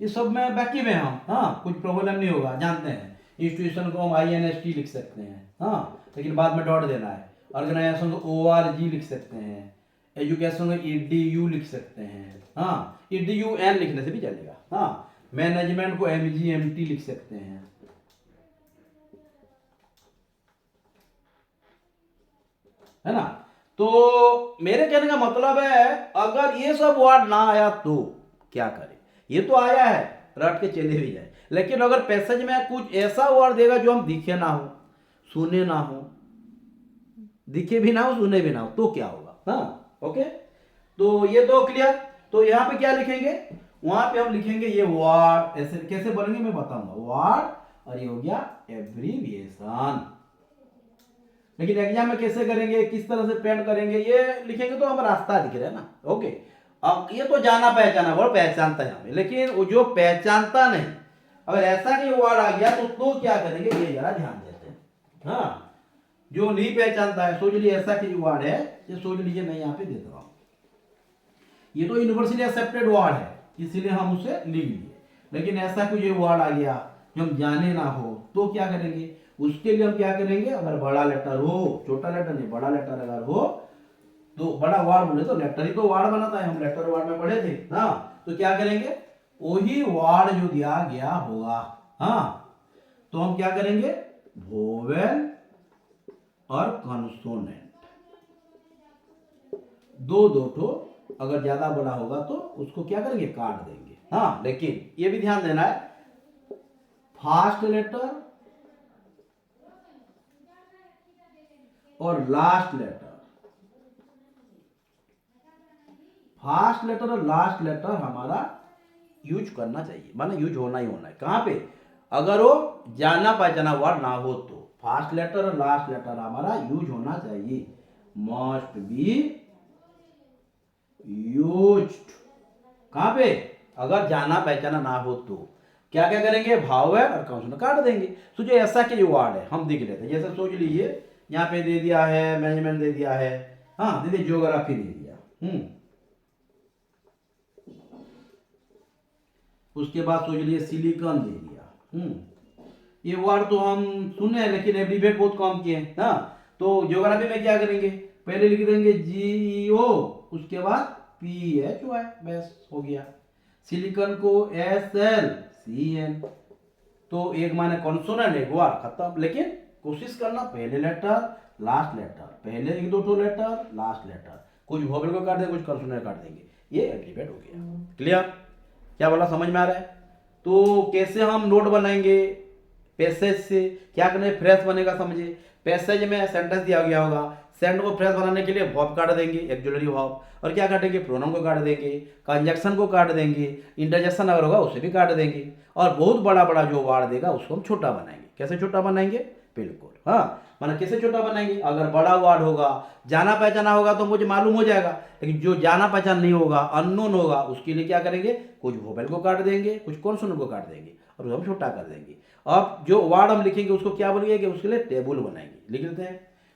ये सब में बाकी में हम, हाँ, कुछ प्रॉब्लम नहीं होगा, जानते हैं। इंस्टीट्यूशन को हम INST लिख सकते हैं, हाँ, लेकिन बाद में डॉट देना है। ऑर्गेनाइजेशन को ORG लिख सकते हैं, एजुकेशन को EDU लिख सकते हैं, हाँ, EDUN लिखने से भी चलेगा। हाँ, मैनेजमेंट को MGMT लिख सकते हैं, है ना। तो मेरे कहने का मतलब है, अगर ये सब वर्ड ना आया तो क्या करें। ये तो आया है, रट के चले भी जाए, लेकिन अगर पैसेज में कुछ ऐसा वर्ड देगा जो हम दिखे ना हो, सुने ना हो, दिखे भी ना हो, सुने भी ना हो, तो क्या होगा। हाँ, ओके। तो ये तो क्लियर। तो यहाँ पे क्या लिखेंगे, वहां पे हम लिखेंगे ये वर्ड, ऐसे कैसे बनेंगे मैं बताऊंगा, वर्ड, और ये हो गया एब्रीविएशन। लेकिन एग्जाम में कैसे करेंगे, किस तरह से पेंट करेंगे, ये लिखेंगे तो हम रास्ता दिख रहा है ना। ओके, अब ये तो जाना पहचाना वर्ड पहचानता है हमें, लेकिन वो जो पहचानता नहीं, अगर ऐसा नहीं वर्ड आ गया तो क्या करेंगे, ये जरा ध्यान देते हैं। हाँ, जो नहीं पहचानता है, सोच लीजिए ऐसा कि वर्ड है, ये सोच लीजिए, मैं यहाँ पे दे रहा हूँ, ये तो यूनिवर्सली एक्सेप्टेड वर्ड है, इसीलिए हम उसे लिख लिए। लेकिन ऐसा कोई वर्ड आ गया जो हम जाने ना हो तो क्या करेंगे, उसके लिए हम क्या करेंगे, अगर बड़ा लेटर हो, छोटा लेटर नहीं, बड़ा लेटर अगर हो तो, बड़ा वर्ड बोले तो लेटर ही तो वर्ड बनाता है, हम लेटर वर्ड में पढ़े थे। हाँ, तो क्या करेंगे, वही वर्ड जो दिया गया होगा। हाँ, तो हम क्या करेंगे, वोवेल और कॉन्सोनेंट, दो दो ठो, अगर ज्यादा बड़ा होगा तो उसको क्या करेंगे, काट देंगे। हाँ, लेकिन ये भी ध्यान देना है, फर्स्ट लेटर और लास्ट लेटर, फर्स्ट लेटर और लास्ट लेटर हमारा यूज करना चाहिए, माना यूज होना ही होना है। कहां पे, अगर वो जाना पहचाना वर्ड ना हो तो फर्स्ट लेटर और लास्ट लेटर हमारा यूज होना चाहिए, मस्ट बी यूज्ड। कहां पे, अगर जाना पहचाना ना हो तो क्या क्या करेंगे, भावेल और कॉन्सोनेंट काट देंगे। तो जो ऐसा के जो वर्ड है हम दिख लेते हैं, जैसे सोच लीजिए यहाँ पे दे दिया है, मैनेजमेंट दे दिया है, हाँ, दे दिया, ज्योग्राफी दे दिया, उसके बाद सोच लिए सिलिकॉन दे दिया। ये वर्ड तो हम सुने हैं लेकिन एब्रीविएट बहुत कम किए हैं। हाँ, तो ज्योग्राफी में क्या करेंगे, पहले लिख देंगे GEO, उसके बाद PHY, बस हो गया। सिलिकॉन को SLCN, तो एक माने कॉन्सोनेंट, एक वर्ड खत्म। लेकिन कोशिश करना पहले लेटर लास्ट लेटर, पहले एक दो ठो लेटर, लास्ट लेटर, कुछ वोवेल को काट देंगे, कुछ कंसोनेंट काट देंगे, ये एल्फाबेट हो गया। क्लियर? क्या बोला, समझ में आ रहा है? तो कैसे हम नोट बनाएंगे? पैसेज से। क्या करना है, फ्रेज बनेगा, समझिए। पैसेज में सेंटेंस दिया गया होगा, सेंट को फ्रेज बनाने के लिए वर्ब काट देंगे, एक्जुलरी वर्ब, और क्या काटेंगे, प्रोनाउन को काट देंगे, कंजक्शन को काट देंगे, इंटरजेक्शन अगर होगा उसे भी काट देंगे, और बहुत बड़ा बड़ा जो वर्ड देगा उसको हम छोटा बनाएंगे। कैसे छोटा बनाएंगे? बिल्कुल, हाँ, माना कैसे छोटा बनाएंगे, अगर बड़ा वर्ड होगा, जाना पहचाना होगा तो मुझे मालूम हो जाएगा, लेकिन जो जाना पहचान नहीं होगा, अननोन होगा, उसके लिए क्या करेंगे, कुछ वोवेल को काट देंगे, कुछ कॉन्सोनेंट को काट देंगे, और हम छोटा कर देंगे। अब जो वर्ड हम लिखेंगे उसको क्या बोलेंगे कि उसके लिए टेबल बनाएंगे, लिख लेते हैं।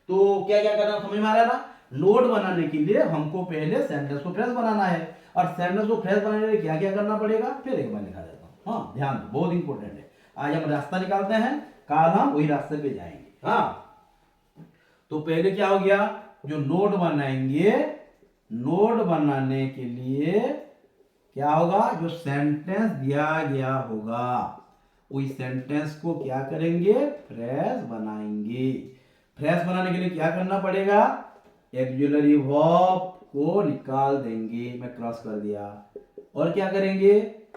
तो क्या क्या करना, समझ में आ रहा है ना? नोट बनाने के लिए हमको पहले सेंटेंस को फ्रेश बनाना है, और सेंटेंस को फ्रेश बनाने के लिए क्या क्या करना पड़ेगा, फिर एक बार लिखा देता हूँ। हाँ, ध्यान दो, बहुत इंपॉर्टेंट है। आज हम रास्ता निकालते हैं, कल हम वही रास्ते पे जाएंगे। हाँ, तो पहले क्या हो गया, जो नोट बनाएंगे, नोट बनाने के लिए क्या होगा, जो सेंटेंस दिया गया होगा उस सेंटेंस को क्या करेंगे, फ्रेश बनाएंगे। फ्रेश बनाने के लिए क्या करना पड़ेगा, एक्जुलरी वर्ब को निकाल देंगे, मैं क्रॉस कर दिया, और क्या करेंगे,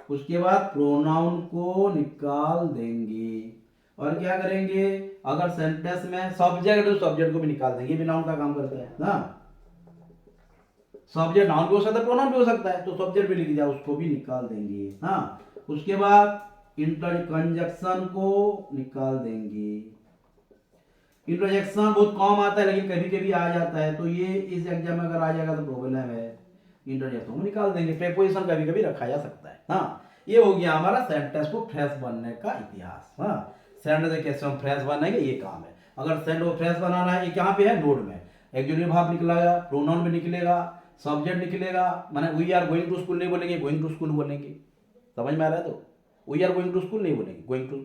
उसके बाद प्रोनाउन को निकाल देंगे, और क्या करेंगे, अगर सेंटेंस में सब्जेक्ट तो सब्जेक्ट को भी निकाल देंगे, भी नाउन का काम करते हैं ना। सब्जेक्ट नाउन भी हो सकता है, प्रोनाउन भी हो सकता है, तो सब्जेक्ट भी लिख दिया, उसको भी निकाल देंगे। हाँ, उसके बाद इंटर कंजक्शन को निकाल देंगे। इंटरजेक्शन बहुत कम आता है, लेकिन कभी कभी आ जाता है, तो ये इस एग्जाम में अगर आ जाएगा तो प्रॉब्लम है। इंटरजेक्शन को निकाल देंगे, प्रीपोजिशन कभी कभी रखा जा सकता है। हाँ, ये हो गया हमारा सेंटेंस को फ्रेश बनने का इतिहास। हाँ, सेंटेंस कैसे हम फ्रेश बनाएंगे, ये काम है। अगर सेंटेंस को फ्रेश बनाना है, ये कहाँ पे है, नोट में। एक्जुलरी वर्ब निकलेगा, प्रोनाउन भी निकलेगा, सब्जेक्ट निकलेगा, माने we are going to school नहीं बोलेंगे, गोइंग टू स्कूल बोलेंगे। समझ में आ रहा है? तो we are going to school नहीं बोलेंगे, गोइंग टू।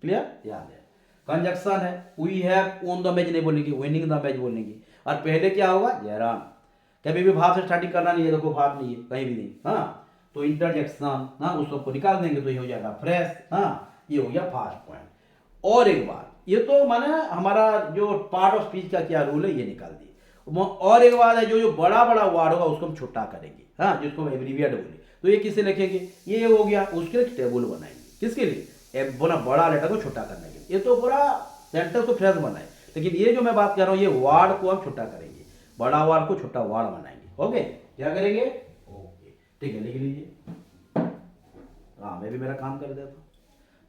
क्लियर? याद है। कंजक्शन है, we have won the match नहीं बोलेंगे, विनिंग द मैच बोलेंगे। और पहले क्या होगा, जयराम। कभी भी भाव से स्टार्टिंग करना नहीं है, देखो भाव नहीं है कहीं भी नहीं। हाँ, तो इंटरजेक्शन, हाँ, उस सबको निकाल देंगे, तो ये हो जाएगा फ्रेश। हाँ, ये हो गया फर्स्ट पॉइंट। और एक बात, ये तो माने हमारा जो पार्ट ऑफ स्पीच का क्या रूल है, ये निकाल दिए। और एक बात है, जो जो बड़ा बड़ा वर्ड होगा उसको हम छोटा करेंगे। हाँ, जिसको हम एब्रीविएट बोले, तो ये किसे लिखेंगे, ये हो गया, उसके लिए टेबल बनाएंगे। किसके लिए, बड़ा लेटर को छोटा करने के लिए। ये तो पूरा सेंटेंस को फ्रेश बनाए, लेकिन ये जो मैं बात कर रहा हूँ, ये वर्ड को हम छोटा करेंगे, बड़ा वर्ड को छोटा वर्ड बनाएंगे। ओके, क्या करेंगे, ओके, ठीक है, लिख लीजिए। हाँ, मैं भी मेरा काम कर देता हूँ,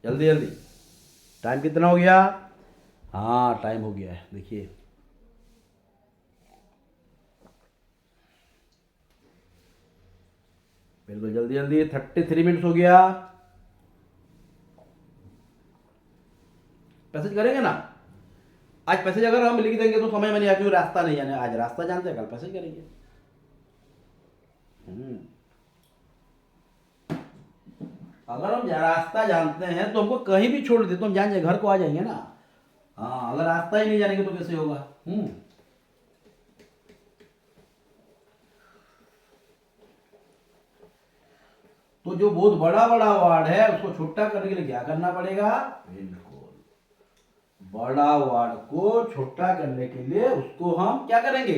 जल्दी जल्दी। टाइम कितना हो गया, हाँ, टाइम हो गया है, देखिए। बिल्कुल जल्दी जल्दी, 33 मिनट्स हो गया। मैसेज करेंगे ना आज, पैसेज अगर हम लिख देंगे तो समझ में नहीं आया, क्यों रास्ता नहीं जाने, आज रास्ता जानते हैं, कल पैसेज करेंगे। अगर हम रास्ता जानते हैं तो हमको कहीं भी छोड़ दे तो हम जान जाए, घर को आ जाएंगे ना। हाँ, अगर रास्ता ही नहीं जानेंगे तो कैसे होगा। तो जो बहुत बड़ा बड़ा वर्ड है उसको छोटा करने के लिए क्या करना पड़ेगा, बिल्कुल, बड़ा वर्ड को छोटा करने के लिए उसको हम क्या करेंगे,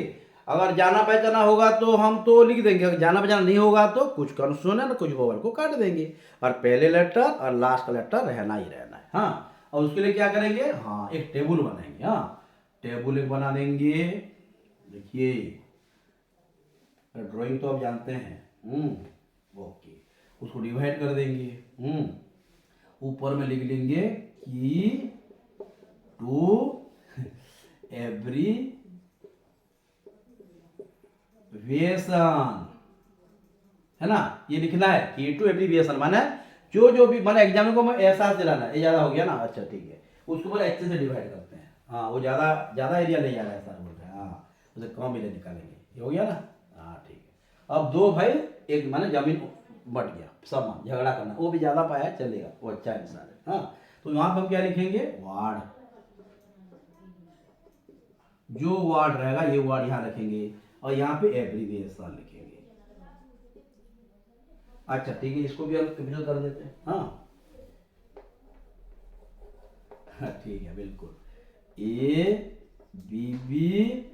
अगर जाना पहचाना होगा तो हम तो लिख देंगे, अगर जाना पहचाना नहीं होगा तो कुछ कंसोनेंट कुछ वोवेल को काट देंगे, और पहले लेटर और लास्ट का लेटर रहना ही रहना है। हाँ, और उसके लिए क्या करेंगे, हाँ, एक टेबल बनाएंगे। हाँ, टेबल एक बना देंगे। देखिए, ड्राइंग तो आप जानते हैं। ओके, उसको डिवाइड कर देंगे। ऊपर में लिख लेंगे कि टू एवरी वेसन, है ना, ये लिखना है कि टू एब्रीविएशन माने जो जो भी माने एग्जाम को एहसास दिलाना है। ये ज्यादा हो गया ना, अच्छा ठीक है, उसको बोले अच्छे से डिवाइड करते हैं। हाँ, वो ज्यादा ज्यादा एरिया नहीं जा रहा है सर बोल रहे हैं। हाँ, उसे कम एरिया निकालेंगे, ये हो गया ना। हाँ, ठीक है। अब दो भाई, एक माने जमीन बट गया, सब झगड़ा करना, वो भी ज्यादा पाया चलेगा, वो अच्छा इंसान है। हाँ, तो वहां पर हम क्या लिखेंगे, वार्ड, जो वार्ड रहेगा ये वार्ड यहाँ रखेंगे, और यहाँ पे एब्रीविएशन लिखेंगे। अच्छा ठीक है, इसको भी हम कैपिटल कर देते हैं। हाँ, ठीक है, बिल्कुल, ए BBREVIATION।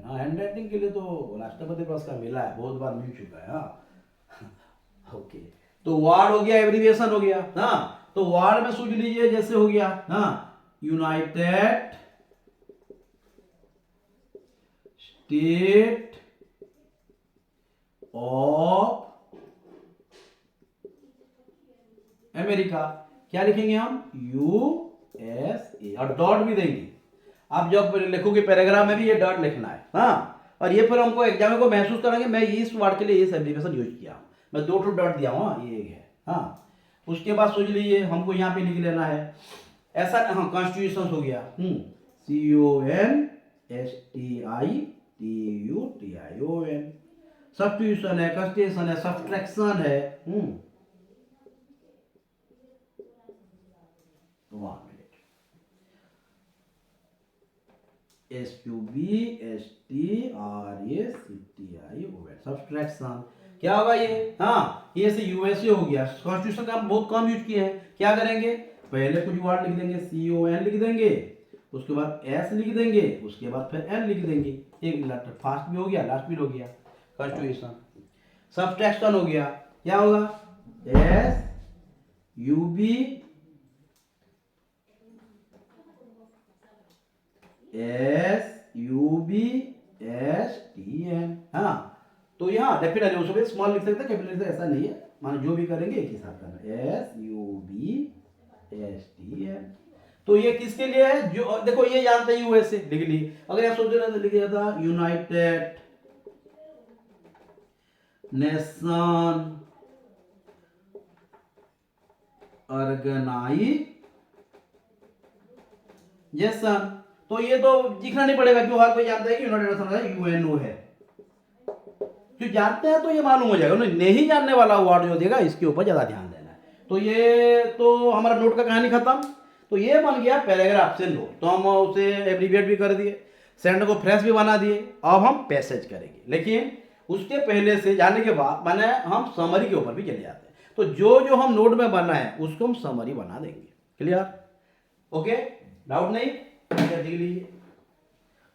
हाँ, हैंड राइटिंग के लिए तो राष्ट्रपति पुरस्कार मिला है, बहुत बार मिल चुका है। हाँ ओके, तो वार्ड हो गया, एब्रीविएशन हो गया। हाँ, तो वार्ड में सोच लीजिए जैसे हो गया, हाँ, यूनाइटेड स्टेट ऑफ अमेरिका। क्या लिखेंगे हम? USA, और डॉट भी देंगे। आप जब लिखोगे पैराग्राफ में भी ये डॉट लिखना है। हाँ, और ये फिर हमको एग्जाम को महसूस करेंगे मैं इस वर्ड के लिए इस एब्रीविएशन यूज किया, मैं 2 डॉट दिया हूँ। हाँ, ये है। हाँ, उसके बाद सोच लीजिए हमको यहाँ पे लिख लेना है ऐसा। हाँ, कॉन्स्टिट्यूशन हो गया। CONSTITUTION। सब्स्टिट्यूशन है, कंस्टिट्यूशन है, सब्सट्रैक्शन है। 1 मिनट। SUBSTRACTION, subtraction. क्या होगा ये? हाँ, ये से यूएसए हो गया। कॉन्स्टिट्यूशन का हम बहुत कम यूज किए हैं। क्या करेंगे? पहले कुछ वर्ड लिख देंगे, CON लिख देंगे, उसके बाद S लिख देंगे, उसके बाद फिर N लिख देंगे। एक लेटर फास्ट भी हो गया, लास्ट भी हो गया। कॉन्स्टिट्यूशन। सब्सट्रैक्शन हो गया, क्या होगा? SUBSTN। हाँ, तो यहाँ डेफिनेटली उसको स्मॉल लिख सकते हैं, कैपिटल लिख सकते हैं, ऐसा नहीं है। मानो जो भी करेंगे एक ही साथ करना। SUBSTN। तो ये किसके लिए है? जो देखो ये जानते हैं यूएसए लिख ली। अगर आप सोच रहे तो लिख दिया था यूनाइटेड नेशन ऑर्गेनाइजेशन। तो ये तो लिखना नहीं पड़ेगा, जो हर कोई जानता है कि यूनाइटेड नेशन UNO है। जो जानते हैं तो ये मालूम हो जाएगा। नहीं जानने वाला वर्ड जो देगा इसके ऊपर ज्यादा ध्यान देना है। तो ये तो हमारा नोट का कहानी खत्म। तो ये बन गया पैराग्राफ से नोट। तो हम उसे एब्रीविएट भी कर दिए, सेंड को फ्रेश भी बना दिए। अब हम पैसेज करेंगे, लेकिन उसके पहले से जाने के बाद मैंने हम समरी के ऊपर भी चले जाते हैं। तो जो जो हम नोट में बना है उसको हम समरी बना देंगे। क्लियर? ओके, डाउट नहीं? देख लीजिए।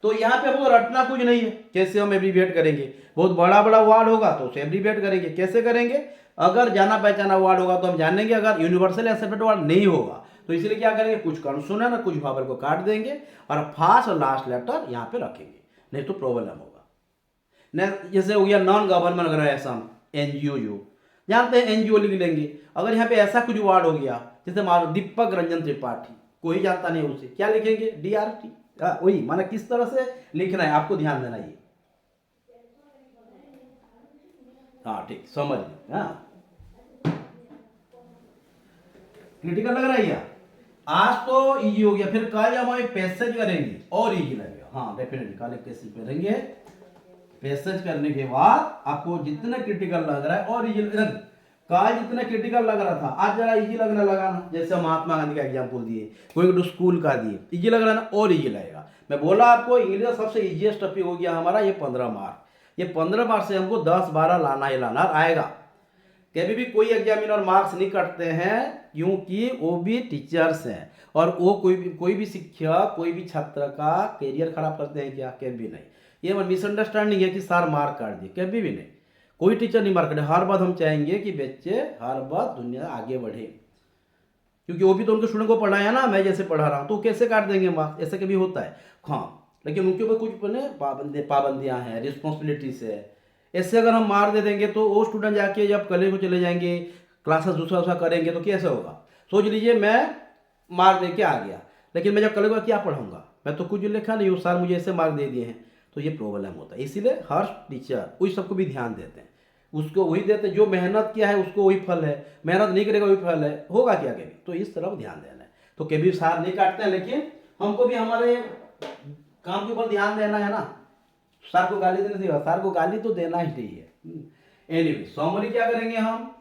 तो यहाँ पे हमको रटना कुछ नहीं है। कैसे हम एब्रीविएट करेंगे? बहुत बड़ा बड़ा वर्ड होगा तो उसे एब्रीविएट करेंगे। कैसे करेंगे? अगर जाना पहचाना वर्ड होगा तो हम जानेंगे, अगर यूनिवर्सल एक्सेप्टेड वर्ड नहीं होगा तो इसलिए क्या करेंगे? कुछ कॉन्सोनेंट कुछ वॉवल को काट देंगे और फर्स्ट और लास्ट लेटर यहाँ पे रखेंगे, नहीं तो प्रॉब्लम होगा। जैसे हो गया नॉन गवर्नमेंट ऑर्गेनाइजेशन, NGO। जानते हैं NGO लिख लेंगे। अगर यहाँ पे ऐसा कुछ वर्ड हो गया जैसे मान लो दीपक रंजन त्रिपाठी, कोई जानता नहीं उसे, क्या लिखेंगे? DRT। वही माना किस तरह से लिखना है आपको ध्यान देना ये। हाँ ठीक, समझ लीजिए। हाँ, क्रिटिकल लग रहा है क्या? आज तो इजी हो गया, फिर कल जब हम पैसेज करेंगे और इजी लगेगा। हाँ डेफिनेटली कल एक पैसेज करेंगे। पैसेज करने के बाद आपको जितना क्रिटिकल लग रहा है और इजी, कल जितना क्रिटिकल लग रहा था आज जरा इजी लगने लगा ना। जैसे महात्मा गांधी का एग्जाम्पल दिए, कोई स्कूल का दिए, इजी लग रहा है ना, और इजी लगेगा। मैं बोला आपको इंग्लिश का सबसे इजीएस्ट टॉपिक हो गया हमारा ये 15 मार्क। ये 15 मार्क से हमको 10-12 लाना ही लाना आएगा। कभी भी कोई एग्जामिनर मार्क्स नहीं कटते हैं, क्योंकि वो भी टीचर्स हैं और वो कोई भी शिक्षक कोई भी छात्र का करियर खराब करते हैं क्या? कभी नहीं। ये मिसअंडरस्टैंडिंग है कि सर मार्क काट दिए, कभी भी नहीं। कोई टीचर नहीं मार्क काटे। हर बात हम चाहेंगे कि बच्चे हर बात दुनिया आगे बढ़े, क्योंकि वो भी तो उनके स्टूडेंट को पढ़ाया ना, मैं जैसे पढ़ा रहा हूँ, तो कैसे काट देंगे मार्क्स? ऐसे कभी होता है? हाँ, लेकिन उनके ऊपर कुछ पाबंदियाँ हैं, रिस्पॉन्सिबिलिटीज है। ऐसे अगर हम मार दे देंगे तो वो स्टूडेंट जाके जब कॉलेज में चले जाएंगे, क्लासेस दूसरा करेंगे तो कैसे होगा? सोच लीजिए मैं मार्क दे के आ गया, लेकिन मैं जब कॉलेज में क्या पढ़ाऊंगा? मैं तो कुछ लिखा नहीं हूँ, सर मुझे ऐसे मार्क दे दिए हैं। तो ये प्रॉब्लम होता है। इसीलिए हर टीचर उस सबको भी ध्यान देते हैं, उसको वही देते हैं। जो मेहनत किया है उसको वही फल है, मेहनत नहीं करेगा वही फल है, होगा क्या कभी? तो इस तरफ ध्यान देना है। तो कभी सार नहीं काटते हैं, लेकिन हमको भी हमारे काम के ऊपर ध्यान देना है ना। सर को गाली देने देगा, सर को गाली तो देना ही चाहिए। एनीवे समरी क्या करेंगे हम?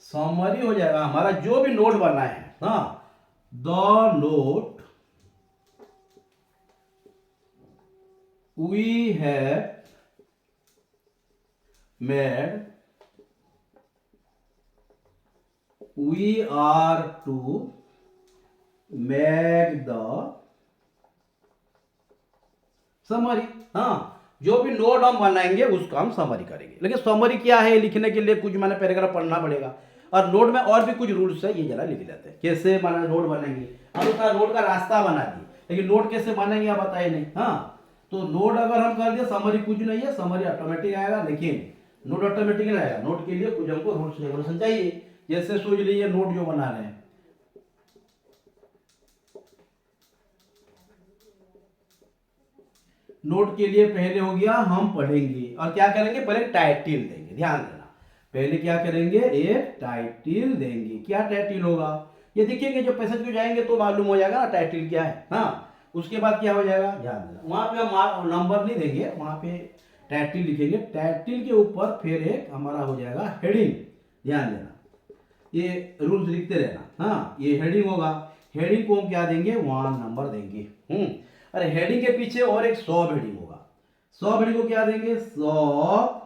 समरी हो जाएगा हमारा जो भी नोट बना है। हाँ, the note we have made we are to make the summary. हाँ, जो भी नोट हम बनाएंगे उसका हम समरी करेंगे। लेकिन समरी क्या है लिखने के लिए कुछ मैंने पैराग्राफ पढ़ना पड़ेगा, और नोट में और भी कुछ रूल्स है, ये जरा लिख लेते हैं कैसे माना नोट बनेंगे। अब उसका नोट का रास्ता बना दिए, लेकिन नोट कैसे बनेंगे आप बताइए नहीं। हाँ, तो नोट अगर हम कर दिए, समरी कुछ नहीं है, समरी ऑटोमेटिक आएगा, लेकिन नोट ऑटोमेटिक नहीं आएगा। नोट के लिए कुछ हमको रूल्स रेगुलेशन चाहिए। जैसे सोच लीजिए नोट जो बना रहे हैं, नोट के लिए पहले हो गया हम पढ़ेंगे और क्या करेंगे, पहले टाइटल देंगे। ध्यान देना, पहले क्या करेंगे, एक टाइटल देंगे। क्या टाइटल होगा, ये देखेंगे जब पैसेज को जाएंगे तो मालूम हो जाएगा ना टाइटल क्या है। हाँ, उसके बाद क्या हो जाएगा, ध्यान देना, वहां पे हम नंबर नहीं देंगे, वहां पे टाइटल लिखेंगे। टाइटल के ऊपर फिर एक हमारा हो जाएगा हेडिंग। ध्यान देना, ये रूल्स लिखते रहना। हाँ, ये हेडिंग होगा, हेडिंग को हम क्या देंगे, 1 नंबर देंगे। अरे हेडिंग के पीछे और एक सब हेडिंग होगा, सब हेडिंग को क्या देंगे, सब,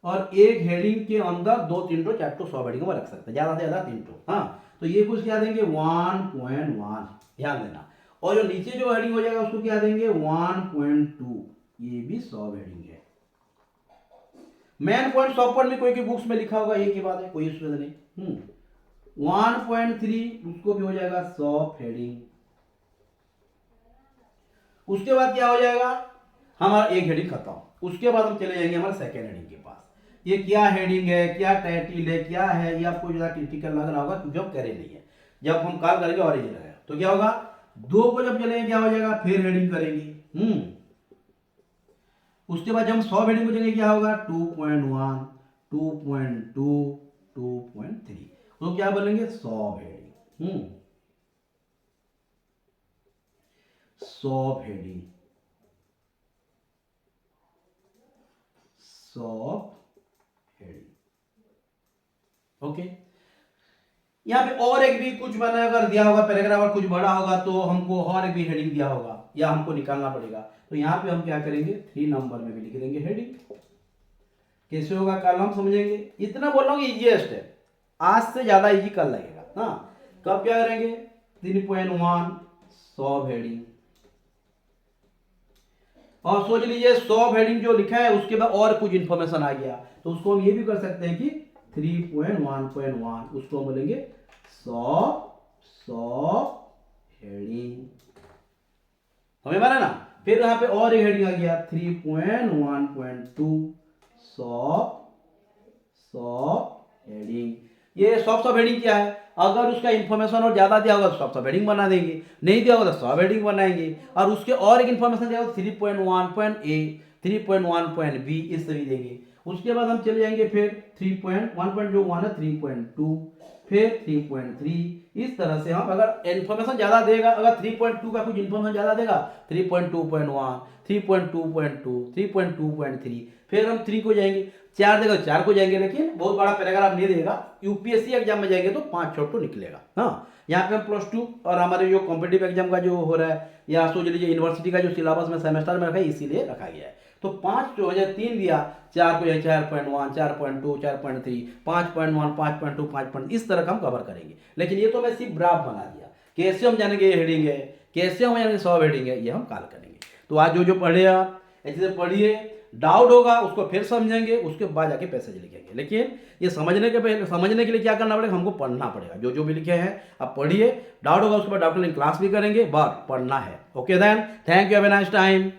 और एक हेडिंग के अंदर 2 3 4 सब हेडिंग में रख सकते हैं, ज्यादा से ज्यादा 3। हाँ, तो ये कुछ क्या देंगे 1.1। ध्यान देना, और जो नीचे जो हेडिंग हो जाएगा उसको क्या देंगे 1.2, ये भी सब हेडिंग है। मेन पॉइंट सब पॉइंट में कोई की बुक्स में लिखा होगा, ये की बात है, कोई इशू नहीं। 1.3 उसको भी हो जाएगा सब हेडिंग। उसके बाद क्या हो जाएगा, हमारा एक हेडिंग खत्म। उसके बाद हम चले जाएंगे हमारे सेकेंड हेडिंग के पास। ये क्या हेडिंग है, क्या टाइटल है, क्या है, ये आपको ज़्यादा क्रिटिकल लग रहा होगा क्योंकि हम करे नहीं है। जब हम कॉल करेंगे और ये रहेगा तो क्या होगा, 2 को जब चलेंगे क्या हो जाएगा, फिर हेडिंग करेंगे। उसके बाद जब हम 100 हेडिंग को चलेंगे क्या होगा, 2.1, 2.2, 2.3, तो क्या बोलेंगे 100 हेडिंग। 100 heading, 100 heading. ओके, यहाँ पे और एक भी कुछ मैंने अगर दिया होगा पैराग्राफ और कुछ बड़ा होगा तो हमको और एक भी हेडिंग दिया होगा या हमको निकालना पड़ेगा। तो यहाँ पे हम क्या करेंगे, 3 नंबर में भी लिख देंगे हेडिंग। कैसे होगा कल हम समझेंगे, इतना बोल रहा हूँ इजीएस्ट है, आज से ज्यादा इजी कल लगेगा। हाँ, कब क्या करेंगे, 3.1 सब हेडिंग, और सोच लीजिए सब हेडिंग जो लिखा है उसके बाद और कुछ इंफॉर्मेशन आ गया तो उसको हम ये भी कर सकते हैं कि 3.1.1 उसको हम बोलेंगे सब हेडिंग। हमें माना ना, फिर यहाँ पे और एक हेडिंग आ गया 3.1.2 सब हेडिंग। ये सब हेडिंग क्या है, अगर उसका इंफॉर्मेशन और ज्यादा दिया होगा तो सब हेडिंग बना देंगे, नहीं दिया होगा तो सब हेडिंग बनाएंगे, और उसके और एक इंफॉर्मेशन दिया होगा 3.1.a, 3.1.b, इस तरह देंगे। उसके बाद हम चले जाएंगे फिर 3.1 जो 1 है 3.2, फिर 3.3, इस तरह से हम अगर इंफॉर्मेशन ज्यादा देगा, अगर 3.2 का कुछ इंफॉर्मेशन ज्यादा देगा 3.2.1, 3.2.2, 3.2.3, फिर हम 3 को जाएंगे, 4 देगा 4 को जाएंगे, लेकिन बहुत बड़ा पैराग्राफ नहीं देगा। यूपीएससी एग्जाम में जाएंगे तो 5 छोट तो निकलेगा। हाँ, यहाँ पे हम +2 और हमारे जो कॉम्पिटिटिव एग्जाम का जो हो रहा है या सोच लीजिए यूनिवर्सिटी का जो सिलेबस में सेमेस्टर में रखा है इसीलिए रखा गया है। तो 5 जो है 3 दिया, 4 को 4.1, 4.2, 4.3, 5.1, 5.2, 5. इस तरह का हम कवर करेंगे। लेकिन ये तो मैं सिर्फ ग्राफ बना दिया, कैसे हम जानेंगे ये हेडिंग है, कैसे हम जानेंगे सब हेडिंग है, ये हम कल करेंगे। तो आज जो पढ़े आप ऐसे से पढ़िए, डाउट होगा उसको फिर समझेंगे, उसके बाद जाके पैसेज लिखेंगे। लेकिन ये समझने के लिए क्या करना पड़ेगा, हमको पढ़ना पड़ेगा। जो भी लिखे हैं आप पढ़िए, डाउट होगा उसके बाद डाउट क्लास भी करेंगे, बट पढ़ना है। Okay then, thank you, have a nice time.